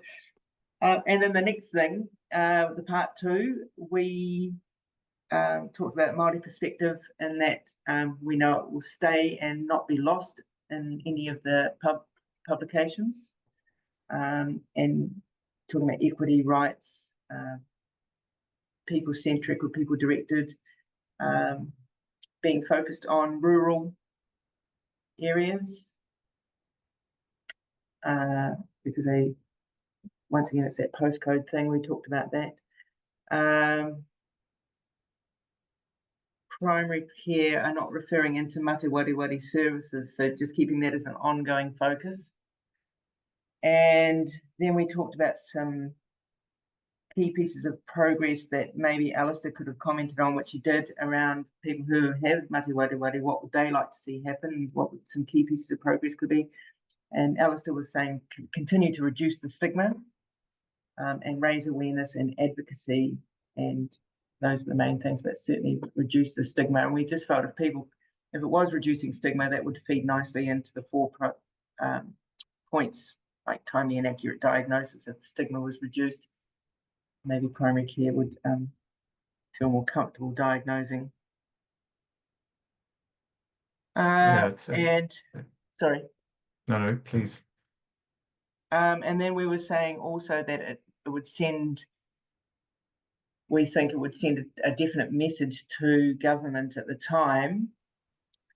And then the next thing, the part 2, we talked about Māori perspective, and that we know it will stay and not be lost in any of the publications, and talking about equity, rights, people-centric or people-directed, being focused on rural areas, because once again, it's that postcode thing, we talked about that. Primary care are not referring into mate wareware services, so just keeping that as an ongoing focus. And then we talked about some key pieces of progress that maybe Alistair could have commented on, which he did, around people who have mate wareware, what would they like to see happen, what would some key pieces of progress could be. And Alistair was saying continue to reduce the stigma and raise awareness and advocacy, and those are the main things, but certainly reduce the stigma. And we just felt if it was reducing stigma, that would feed nicely into the 4 points, like timely and accurate diagnosis. If stigma was reduced, maybe primary care would feel more comfortable diagnosing. Sorry. No, please. And then we were saying also that it would send, we think it would send a definite message to government at the time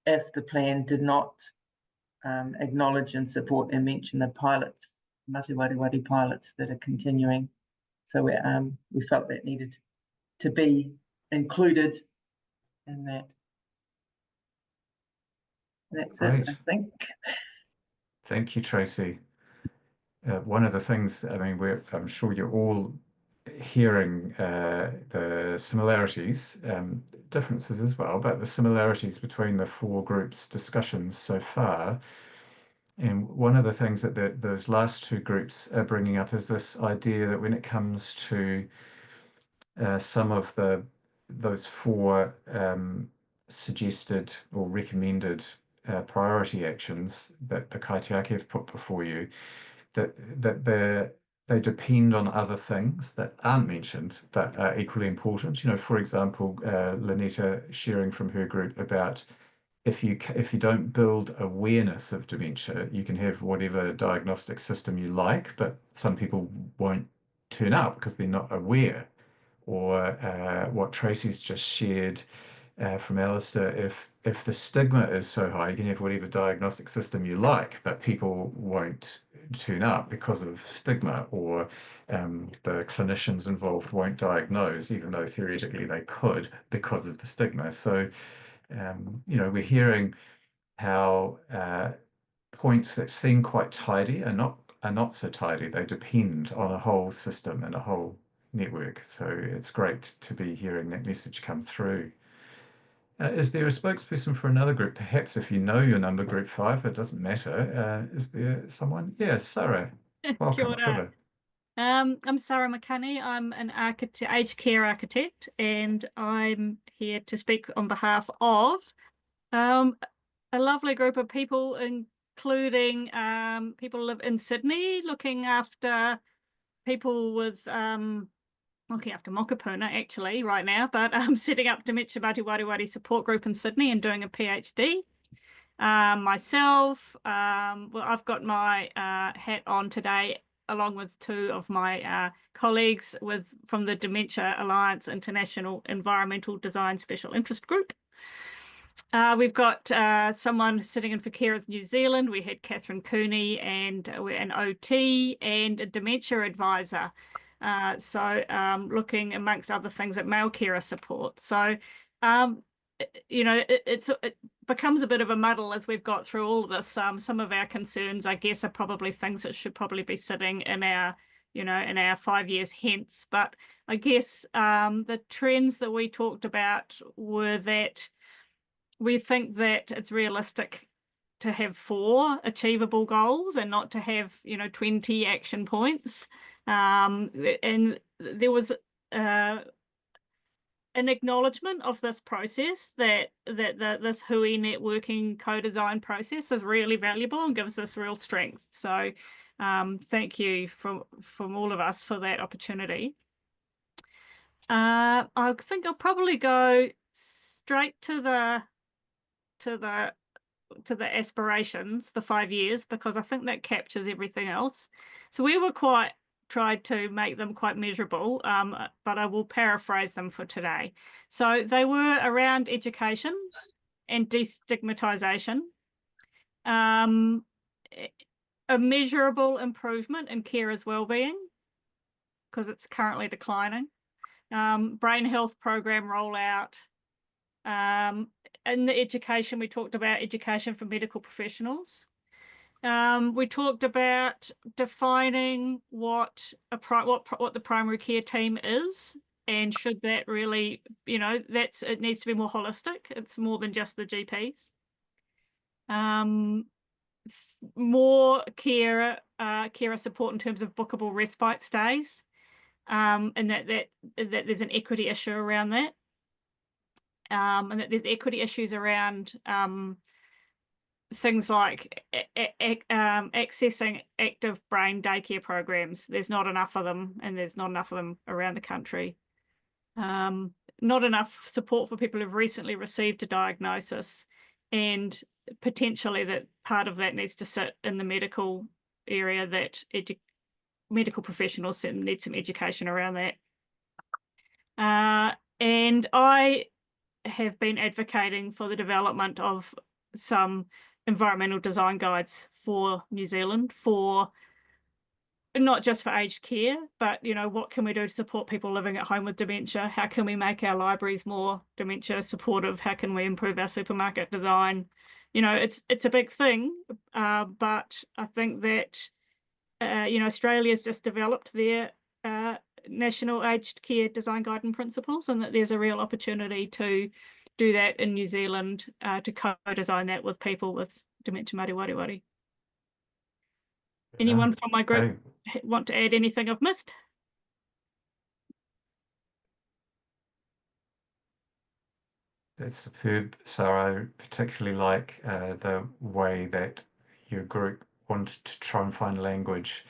if the plan did not acknowledge and support and mention the pilots, mate wareware pilots that are continuing. So we felt that needed to be included in that. That's Great. it, I think. Thank you, Tracy. One of the things, I mean, I'm sure you're all hearing the similarities, differences as well, but the similarities between the 4 groups' discussions so far. And one of the things that those last 2 groups are bringing up is this idea that when it comes to some of those 4 suggested or recommended priority actions that the Kaitiaki have put before you, that they depend on other things that aren't mentioned but are equally important. You know, for example, Lynetta sharing from her group about if you don't build awareness of dementia, you can have whatever diagnostic system you like, but some people won't turn up because they're not aware. Or what Tracy's just shared from Alistair, if the stigma is so high, you can have whatever diagnostic system you like, but people won't turn up because of stigma, or the clinicians involved won't diagnose, even though theoretically they could because of the stigma. So, you know, we're hearing how points that seem quite tidy are not so tidy. They depend on a whole system and a whole network. So it's great to be hearing that message come through. Is there a spokesperson for another group? Perhaps if you know your number, group 5, it doesn't matter. Is there someone? Yeah, Sarah. Welcome. Kia ora. I'm Sarah McCunney. I'm an aged care architect, and I'm here to speak on behalf of a lovely group of people, including people who live in Sydney, looking after people with looking after Mokopuna actually right now, but I'm setting up Dementia Mate Wareware support group in Sydney and doing a PhD. Myself, well, I've got my hat on today along with 2 of my colleagues from the Dementia Alliance International Environmental Design Special Interest Group. We've got someone sitting in for Carers New Zealand. We had Catherine Cooney, and we're an OT and a dementia advisor. So looking amongst other things at male carer support. So, you know, it becomes a bit of a muddle as we've got through all of this. Some of our concerns, I guess, are probably things that should probably be sitting in our, you know, in our 5 years hence. But I guess the trends that we talked about were that we think that it's realistic to have 4 achievable goals and not to have, you know, 20 action points. And there was an acknowledgement of this process that this Hui networking co-design process is really valuable and gives us real strength. So thank you from all of us for that opportunity. I think I'll probably go straight to the aspirations, the 5 years, because I think that captures everything else. So we were tried to make them quite measurable, but I will paraphrase them for today. So they were around education and destigmatization, a measurable improvement in carers' wellbeing, because it's currently declining, brain health program rollout. In the education, we talked about education for medical professionals, We talked about defining what the primary care team is, and should that really, it needs to be more holistic. It's more than just the GPs. More carer support in terms of bookable respite stays, and that there's an equity issue around that, and that there's equity issues around things like accessing active brain daycare programs. There's not enough of them, and there's not enough of them around the country. Not enough support for people who've recently received a diagnosis, and potentially that part of that needs to sit in the medical area, that medical professionals need some education around that. And I have been advocating for the development of some environmental design guides for New Zealand, for not just for aged care, but what can we do to support people living at home with dementia? How can we make our libraries more dementia supportive? How can we improve our supermarket design? It's a big thing, but I think that Australia's just developed their national aged care design guide and principles, and that there's a real opportunity to do that in New Zealand, to co-design that with people with Dementia Mate Wareware. Anyone from my group want to add anything I've missed? That's superb, Sarah. I particularly like the way that your group wanted to try and find language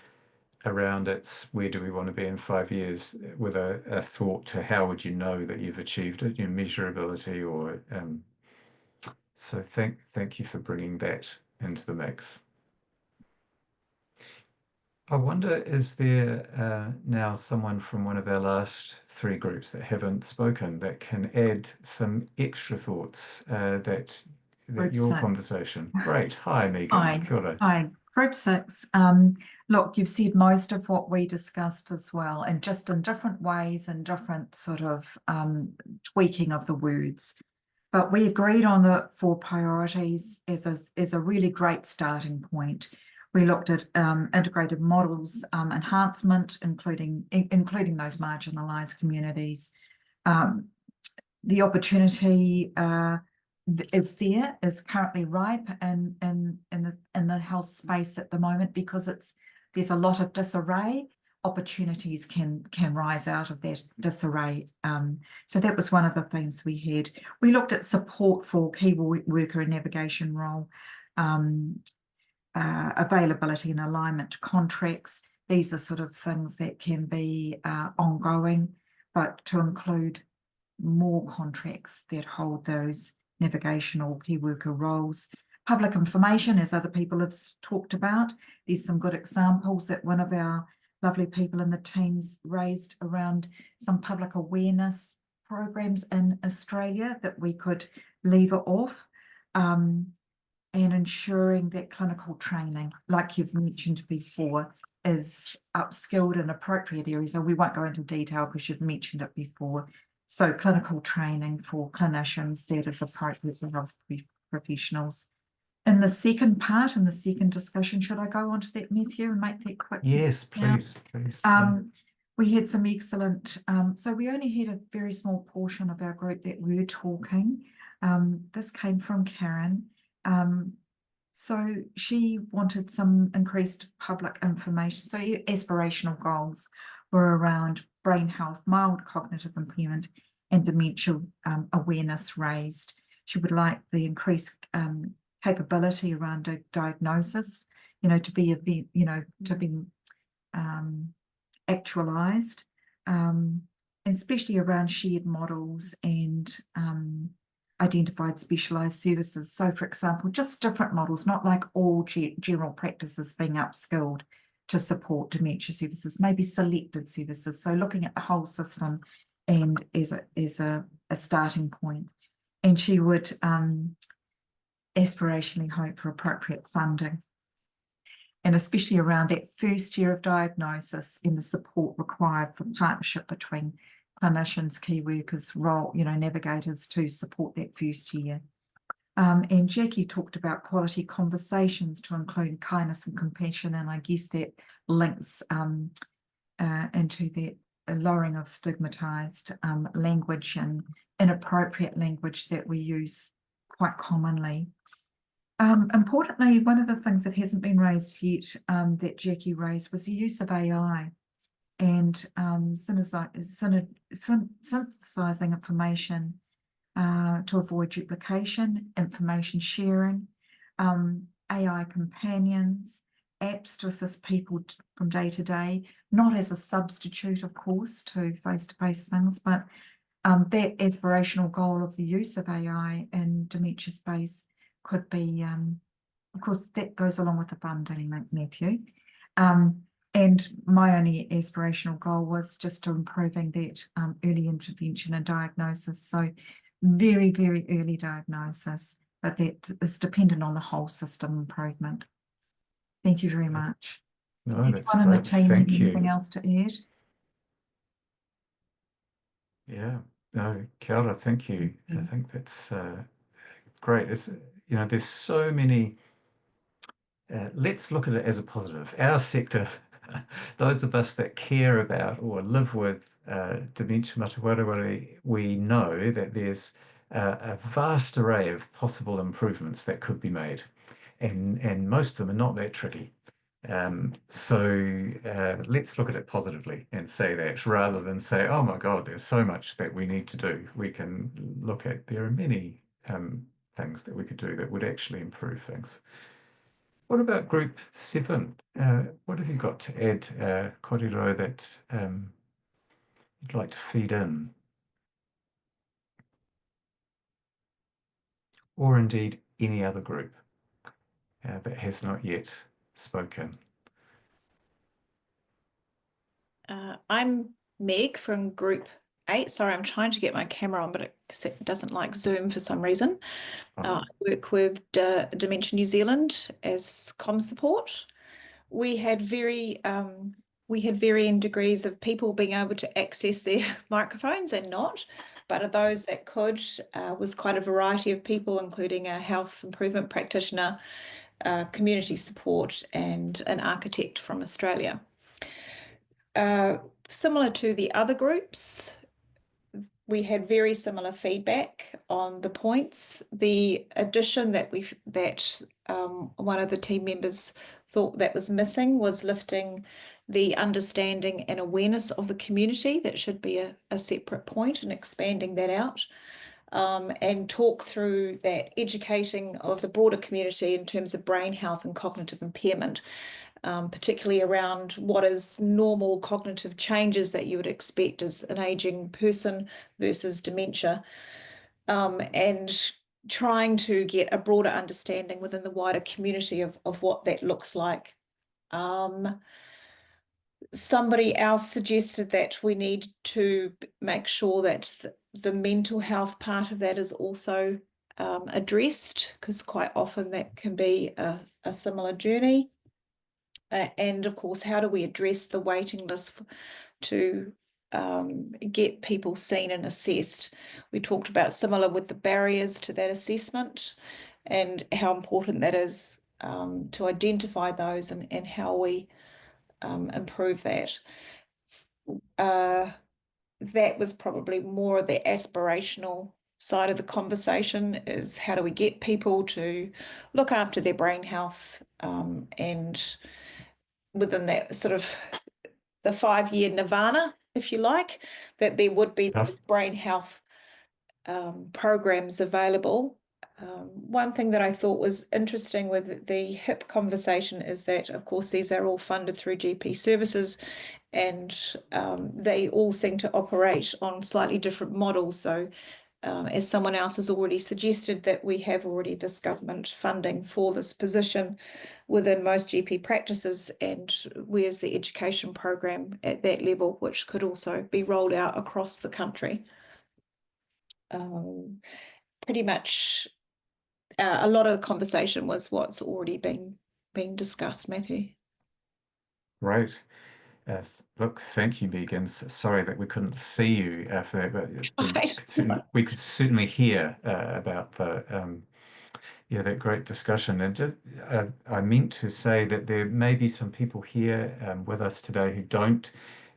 around its where do we want to be in 5 years, with a thought to how would you know that you've achieved it, measurability, or so thank you for bringing that into the mix. I wonder, is there now someone from one of our last 3 groups that haven't spoken that can add some extra thoughts that Group your 6. conversation? Great. Hi, Megan. Hi. Kia ora. Hi. Group 6. Look, you've said most of what we discussed as well, and just in different ways and different sort of tweaking of the words. But we agreed on the 4 priorities as a really great starting point. We looked at integrated models enhancement, including those marginalised communities. The opportunity is currently ripe in the health space at the moment, because there's a lot of disarray. Opportunities can rise out of that disarray. So that was one of the themes we had. We looked at support for key worker and navigation role, availability and alignment to contracts. These are sort of things that can be ongoing, but to include more contracts that hold those navigational key worker roles. Public information, as other people have talked about. There's some good examples that one of our lovely people in the teams raised around some public awareness programs in Australia that we could lever off, and ensuring that clinical training, like you've mentioned before, is upskilled in appropriate areas. And we won't go into detail because you've mentioned it before. So clinical training for clinicians that is appropriate for health professionals. In the second part, in the second discussion, should I go on to that, Matthew, and make that quick? Yes, please. We had some excellent, so we only had a very small portion of our group that were talking. This came from Karen. So she wanted some increased public information. So aspirational goals were around brain health, mild cognitive impairment, and dementia awareness raised. She would like the increased capability around a diagnosis, to be actualized, and especially around shared models and identified specialised services. So, for example, just different models, not like all general practices being upskilled to support dementia services, maybe selected services. So looking at the whole system and as a starting point. And she would aspirationally hope for appropriate funding, and especially around that first year of diagnosis and the support required for partnership between clinicians, key workers, navigators to support that first year. And Jackie talked about quality conversations to include kindness and compassion, and I guess that links into the lowering of stigmatized language and inappropriate language that we use quite commonly. Importantly, one of the things that hasn't been raised yet that Jackie raised was the use of AI and synthesizing information to avoid duplication, information sharing, AI companions, apps to assist people from day to day, not as a substitute, of course, to face-to-face things, but that aspirational goal of the use of AI in dementia space could be, of course, that goes along with the funding, Matthew. And my only aspirational goal was just to improving that early intervention and diagnosis. So very, very early diagnosis, but that is dependent on the whole system improvement. Thank you very much. No, that's Anyone on the great. team have Thank you. anything else to add? Yeah, no, kia ora, thank you. I think that's great. It's, you know, there's so many, let's look at it as a positive. Our sector, those of us that care about or live with Dementia Mate Wareware, we know that there's a vast array of possible improvements that could be made. And most of them are not that tricky. So let's look at it positively and say that, rather than say, oh my God, there's so much that we need to do. We can look at, there are many things that we could do that would actually improve things. What about group 7? What have you got to add, Koriro, that you'd like to feed in? Or indeed any other group that has not yet spoken? I'm Meg from Group 8. Sorry, I'm trying to get my camera on, but it doesn't like Zoom for some reason. I work with Dementia New Zealand as comm support. We had varying degrees of people being able to access their microphones and not, but of those that could was quite a variety of people, including a health improvement practitioner, community support, and an architect from Australia. Similar to the other groups, we had very similar feedback on the points. The addition that one of the team members thought that was missing was lifting the understanding and awareness of the community. That should be a separate point, and expanding that out. And talk through that educating of the broader community in terms of brain health and cognitive impairment. Particularly around what is normal cognitive changes that you would expect as an aging person versus dementia, and trying to get a broader understanding within the wider community of what that looks like. Somebody else suggested that we need to make sure that the mental health part of that is also addressed, because quite often that can be a similar journey. And of course, how do we address the waiting list to get people seen and assessed? We talked about similar with the barriers to that assessment and how important that is to identify those and how we improve that. That was probably more of the aspirational side of the conversation, is how do we get people to look after their brain health, and within that sort of the 5-year nirvana, if you like, that there would be those brain health programs available. One thing that I thought was interesting with the HIP conversation is that, of course, these are all funded through GP services, and they all seem to operate on slightly different models. So as someone else has already suggested, that we have already this government funding for this position within most GP practices, and where's the education program at that level, which could also be rolled out across the country. Pretty much a lot of the conversation was what's already being discussed, Matthew. Right. Look, thank you, Megan. Sorry that we couldn't see you for that, but we could certainly hear about the Yeah, that great discussion. And just, I meant to say that there may be some people here with us today who don't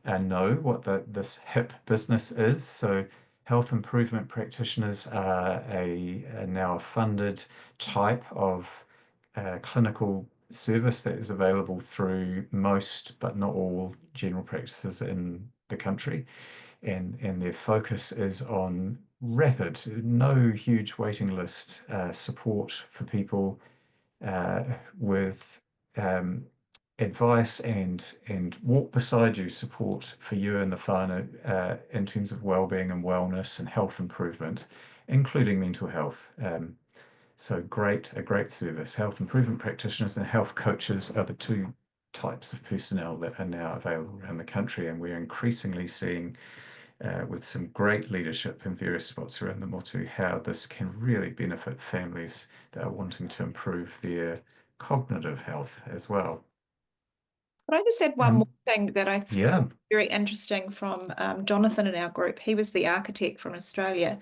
know what this HIP business is. So, health improvement practitioners are now a funded type of clinical service that is available through most, but not all, general practices in the country. And their focus is on rapid, no huge waiting list support for people with advice and walk beside you support for you and the whānau in terms of well-being and wellness and health improvement, including mental health. So a great service. Health improvement practitioners and health coaches are the two types of personnel that are now available around the country, and we're increasingly seeing with some great leadership in various spots around the motu, how this can really benefit families that are wanting to improve their cognitive health as well. But I just said one more thing that I Yeah. thought very interesting from Jonathan in our group. He was the architect from Australia,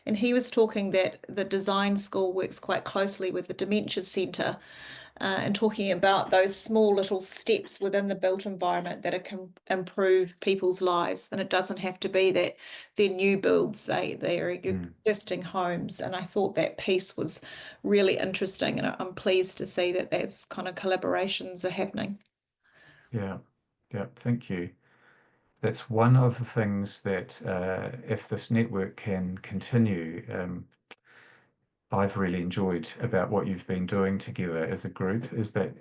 and he was talking that the design school works quite closely with the Dementia Centre, and talking about those small little steps within the built environment that can improve people's lives. And it doesn't have to be that they're new builds, they're existing homes. And I thought that piece was really interesting, and I'm pleased to see that those kind of collaborations are happening. Yeah, thank you. That's one of the things that if this network can continue, I've really enjoyed about what you've been doing together as a group is that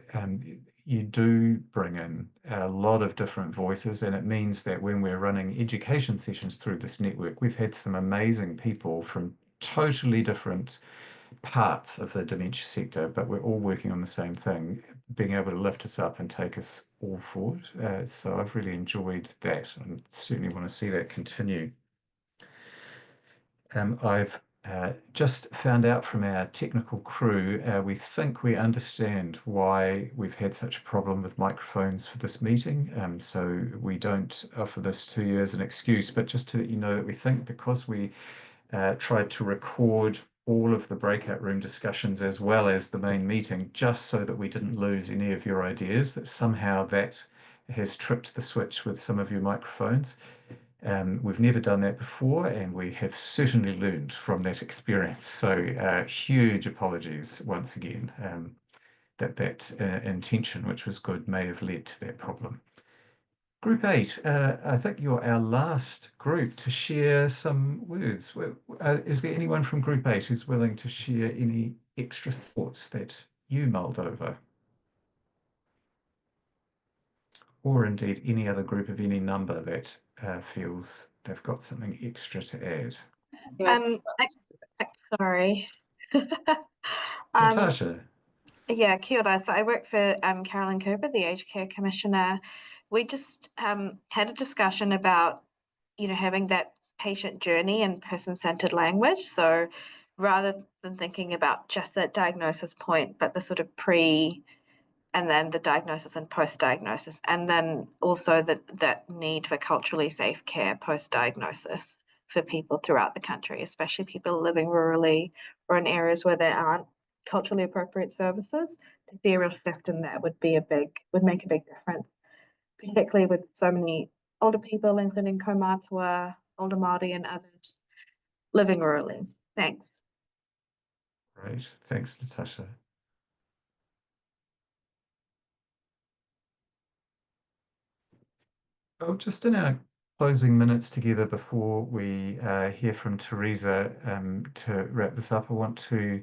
you do bring in a lot of different voices, and it means that when we're running education sessions through this network, we've had some amazing people from totally different parts of the dementia sector, but we're all working on the same thing, being able to lift us up and take us all forward. So I've really enjoyed that, and certainly want to see that continue. I've just found out from our technical crew, we think we understand why we've had such a problem with microphones for this meeting. So we don't offer this to you as an excuse, but just to let you know that we think because we tried to record all of the breakout room discussions as well as the main meeting, just so that we didn't lose any of your ideas, that somehow that has tripped the switch with some of your microphones. We've never done that before, and we have certainly learned from that experience. So huge apologies once again that intention, which was good, may have led to that problem. Group 8, I think you're our last group to share some words. Is there anyone from Group 8 who's willing to share any extra thoughts that you mulled over? Or indeed any other group of any number that feels they've got something extra to add? Sorry. Natasha. Yeah, kia ora. So I work for Carolyn Cooper, the Aged Care Commissioner. We just had a discussion about, having that patient journey and person-centered language. So rather than thinking about just that diagnosis point, but the sort of pre and then the diagnosis and post-diagnosis, and then also that need for culturally safe care post-diagnosis for people throughout the country, especially people living rurally or in areas where there aren't culturally appropriate services. The real shift in that would make a big difference, particularly with so many older people, including kaumātua, older Māori and others living rurally. Thanks. Great, thanks, Natasha. Oh, just in our closing minutes together before we hear from Teresa to wrap this up, I want to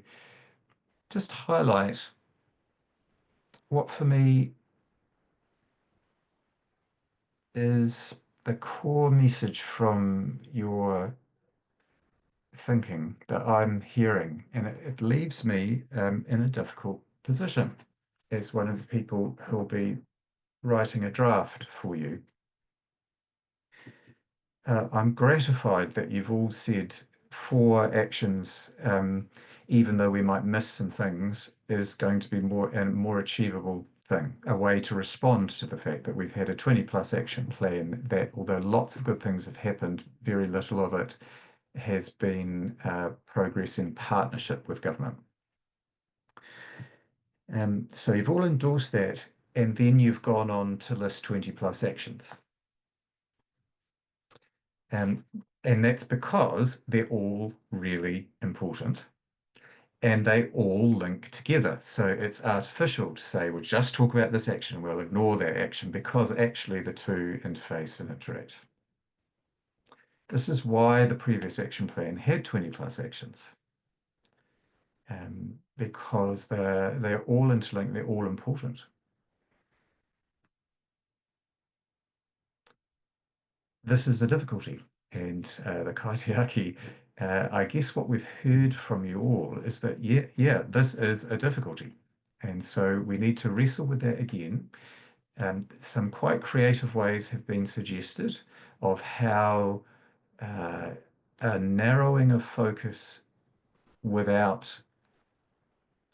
just highlight what for me is the core message from your thinking that I'm hearing, and it leaves me in a difficult position as one of the people who'll be writing a draft for you. I'm gratified that you've all said 4 actions, even though we might miss some things, is going to be more achievable thing, a way to respond to the fact that we've had a 20+ action plan that, although lots of good things have happened, very little of it has been progress in partnership with government. So you've all endorsed that, and then you've gone on to list 20+ actions. And that's because they're all really important and they all link together. So it's artificial to say, we'll just talk about this action, we'll ignore that action, because actually the two interface and interact. This is why the previous action plan had 20+ actions, because they're all interlinked, they're all important. This is a difficulty, and the Kaitiaki, I guess what we've heard from you all is that, yeah, this is a difficulty. And so we need to wrestle with that again. Some quite creative ways have been suggested of how a narrowing of focus without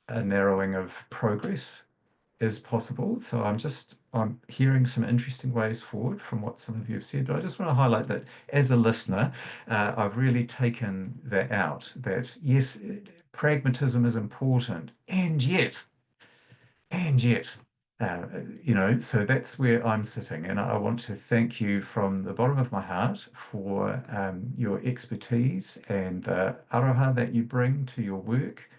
a narrowing of progress is possible. So I'm hearing some interesting ways forward from what some of you have said, but I just want to highlight that as a listener, I've really taken that out, that yes, pragmatism is important, and yet, so that's where I'm sitting. And I want to thank you from the bottom of my heart for your expertise and the aroha that you bring to your work,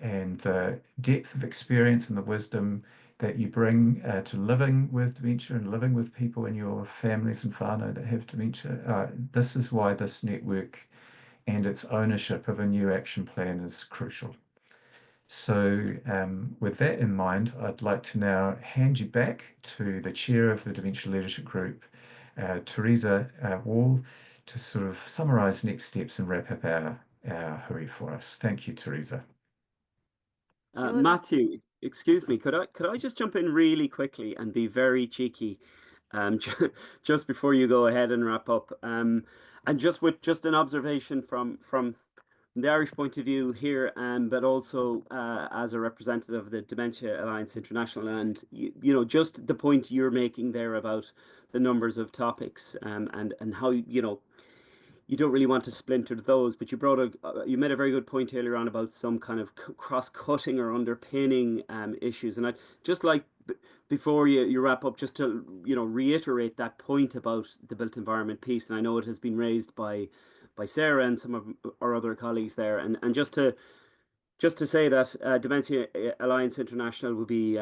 and the depth of experience and the wisdom that you bring to living with dementia and living with people in your families and whānau that have dementia. This is why this network and its ownership of a new action plan is crucial. So with that in mind, I'd like to now hand you back to the chair of the Dementia Leadership Group, Teresa Wall, to sort of summarise next steps and wrap up our hui for us. Thank you, Teresa. Matthew, excuse me, could I just jump in really quickly and be very cheeky just before you go ahead and wrap up, and just an observation from the Irish point of view here, but also as a representative of the Dementia Alliance International, and just the point you're making there about the numbers of topics, and how you don't really want to splinter those, but you made a very good point earlier on about some kind of cross-cutting or underpinning issues, and I'd just like, before you wrap up, just to reiterate that point about the built environment piece. And I know it has been raised by Sarah and some of our other colleagues there, and just to say that Dementia Alliance International will be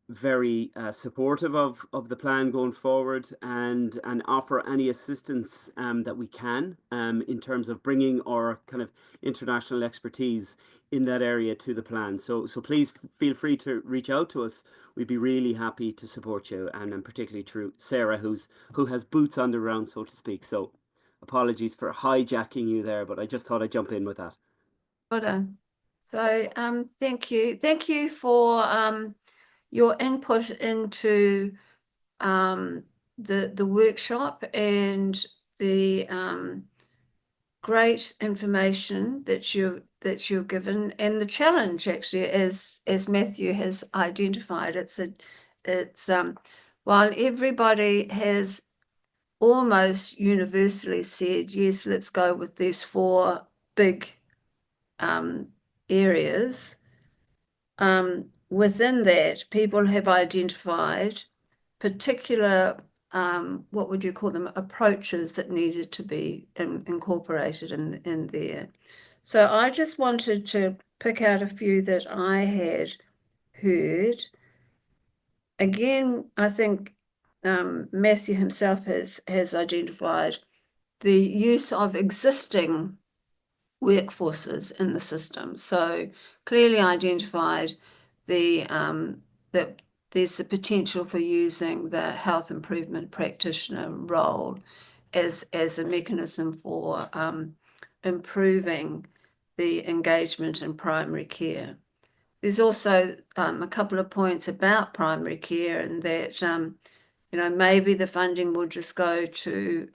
very supportive of the plan going forward, and offer any assistance that we can in terms of bringing our kind of international expertise in that area to the plan. So please feel free to reach out to us. We'd be really happy to support you, and particularly through Sarah, who has boots on the ground, so to speak. So apologies for hijacking you there, but I just thought I'd jump in with that. Well done. So thank you for your input into the workshop, and the great information that you've given, and the challenge actually, as Matthew has identified. It's while everybody has almost universally said, yes, let's go with these 4 big areas, within that, people have identified particular, what would you call them, approaches that needed to be incorporated in there. So I just wanted to pick out a few that I had heard. Again, I think Matthew himself has identified the use of existing workforces in the system. So clearly identified that there's the potential for using the health improvement practitioner role as a mechanism for improving the engagement in primary care. There's also a couple of points about primary care, and that maybe the funding will just go to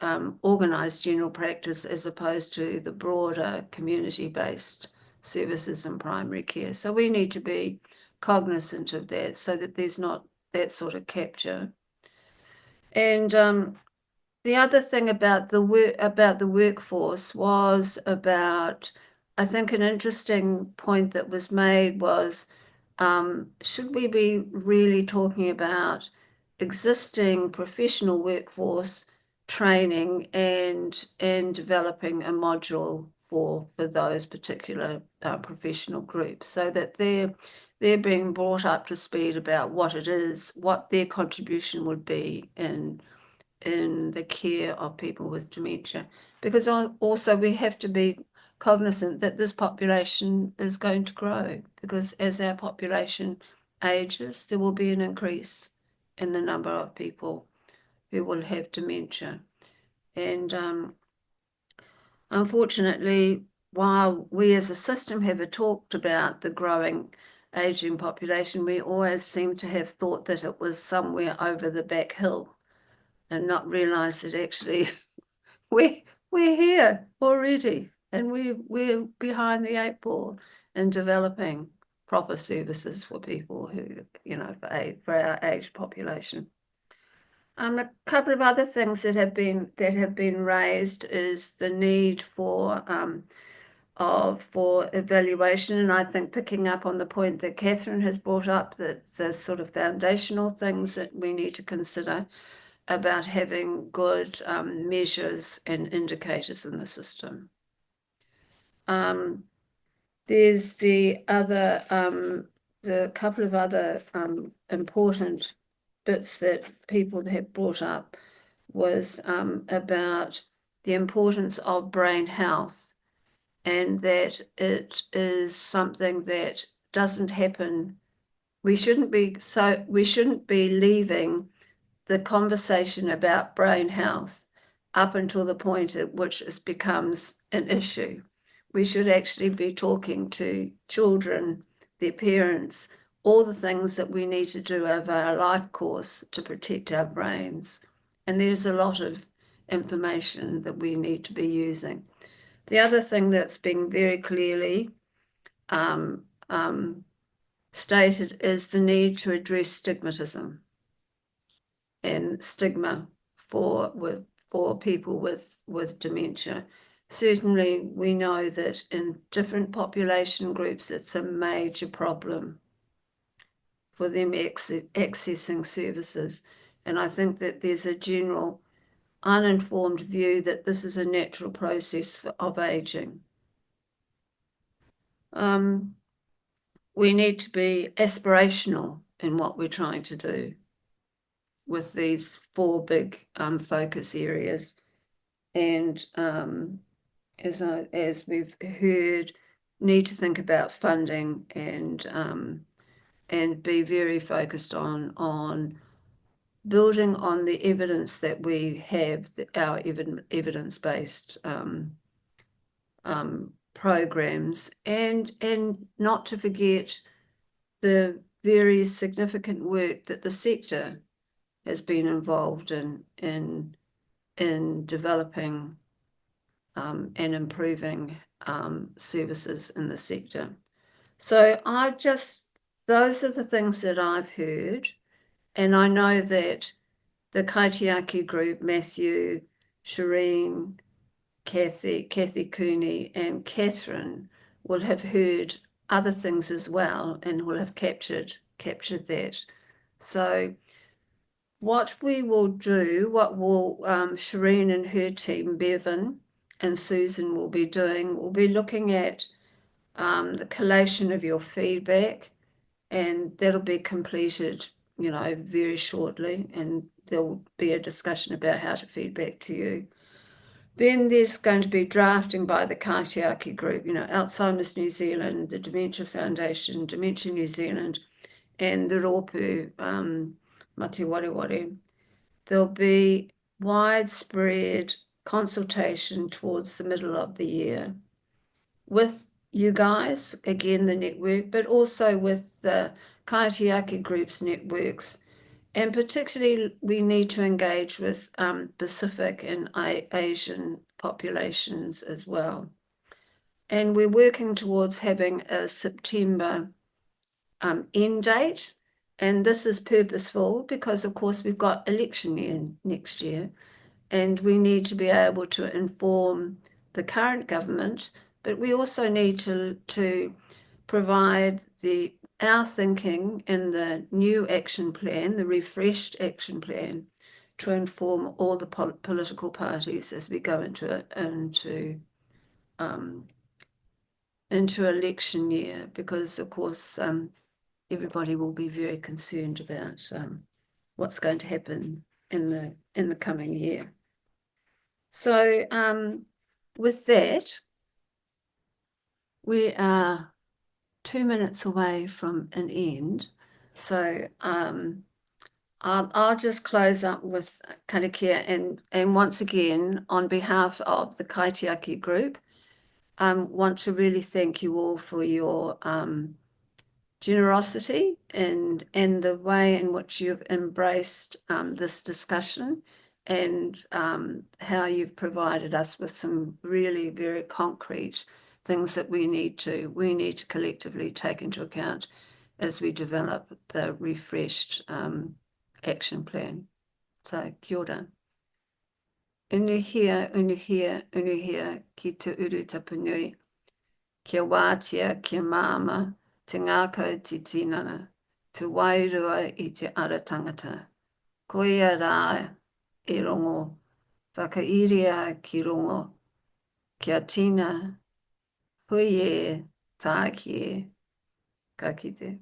organised general practice as opposed to the broader community-based services in primary care. So we need to be cognizant of that, so that there's not that sort of capture. And the other thing about the workforce was about, I think an interesting point that was made was should we be really talking about existing professional workforce training and developing a module for those particular professional groups, so that they're being brought up to speed about what it is, what their contribution would be in the care of people with dementia. Because also we have to be cognizant that this population is going to grow, because as our population ages, there will be an increase in the number of people who will have dementia. And unfortunately, while we as a system have talked about the growing aging population, we always seem to have thought that it was somewhere over the back hill and not realize that actually we're here already, and we're behind the 8 ball in developing proper services for people who, you know, for our aged population. A couple of other things that have been raised is the need for evaluation, and I think picking up on the point that Catherine has brought up, that the sort of foundational things that we need to consider about having good measures and indicators in the system. There's the couple of other important bits that people have brought up was about the importance of brain health, and that it is something that doesn't happen. We shouldn't be leaving the conversation about brain health up until the point at which it becomes an issue. We should actually be talking to children, their parents, all the things that we need to do over our life course to protect our brains. And there's a lot of information that we need to be using. The other thing that's being very clearly stated is the need to address stigmatism and stigma for people with dementia. Certainly, we know that in different population groups, it's a major problem for them accessing services. And I think that there's a general uninformed view that this is a natural process of aging. We need to be aspirational in what we're trying to do with these 4 big focus areas, and as we've heard, need to think about funding and be very focused on building on the evidence that we have, our evidence-based programs, and not to forget the very significant work that the sector has been involved in developing and improving services in the sector. So those are the things that I've heard, and I know that the Kaitiaki group, Matthew, Shireen, Kathy Cooney, and Catherine will have heard other things as well, and will have captured that. So what we will do, what will Shireen and her team, Bevan and Susan, will be doing, will be looking at the collation of your feedback, and that'll be completed, you know, very shortly, and there'll be a discussion about how to feedback to you. Then there's going to be drafting by the Kaitiaki group, you know, Alzheimer's New Zealand, the Dementia Foundation, Dementia New Zealand, and the Rōpū Mate Wareware. There'll be widespread consultation towards the middle of the year with you guys, again, the network, but also with the Kaitiaki groups networks. And particularly, we need to engage with Pacific and Asian populations as well. And we're working towards having a September end date. And this is purposeful because, of course, we've got election year next year, and we need to be able to inform the current government, but we also need to provide the our thinking in the new action plan, the refreshed action plan, to inform all the political parties as we go into election year, because of course everybody will be very concerned about what's going to happen in the coming year. So with that, we are 2 minutes away from an end. So I'll just close up with karakia, and once again, on behalf of the Kaitiaki group, want to really thank you all for your generosity and the way in which you've embraced this discussion, and how you've provided us with some really very concrete things that we need to collectively take into account as we develop the refreshed action plan. So kia ora. Unuhia, unuhia, unuhia ki te uru tapunui. Kia wātia, kia māma, te ngākau te tinana, te wairua I te ara tangata. Koia rā e rongo, whakairia ki rongo, kia tina, hui e, tā ki e, ka kite.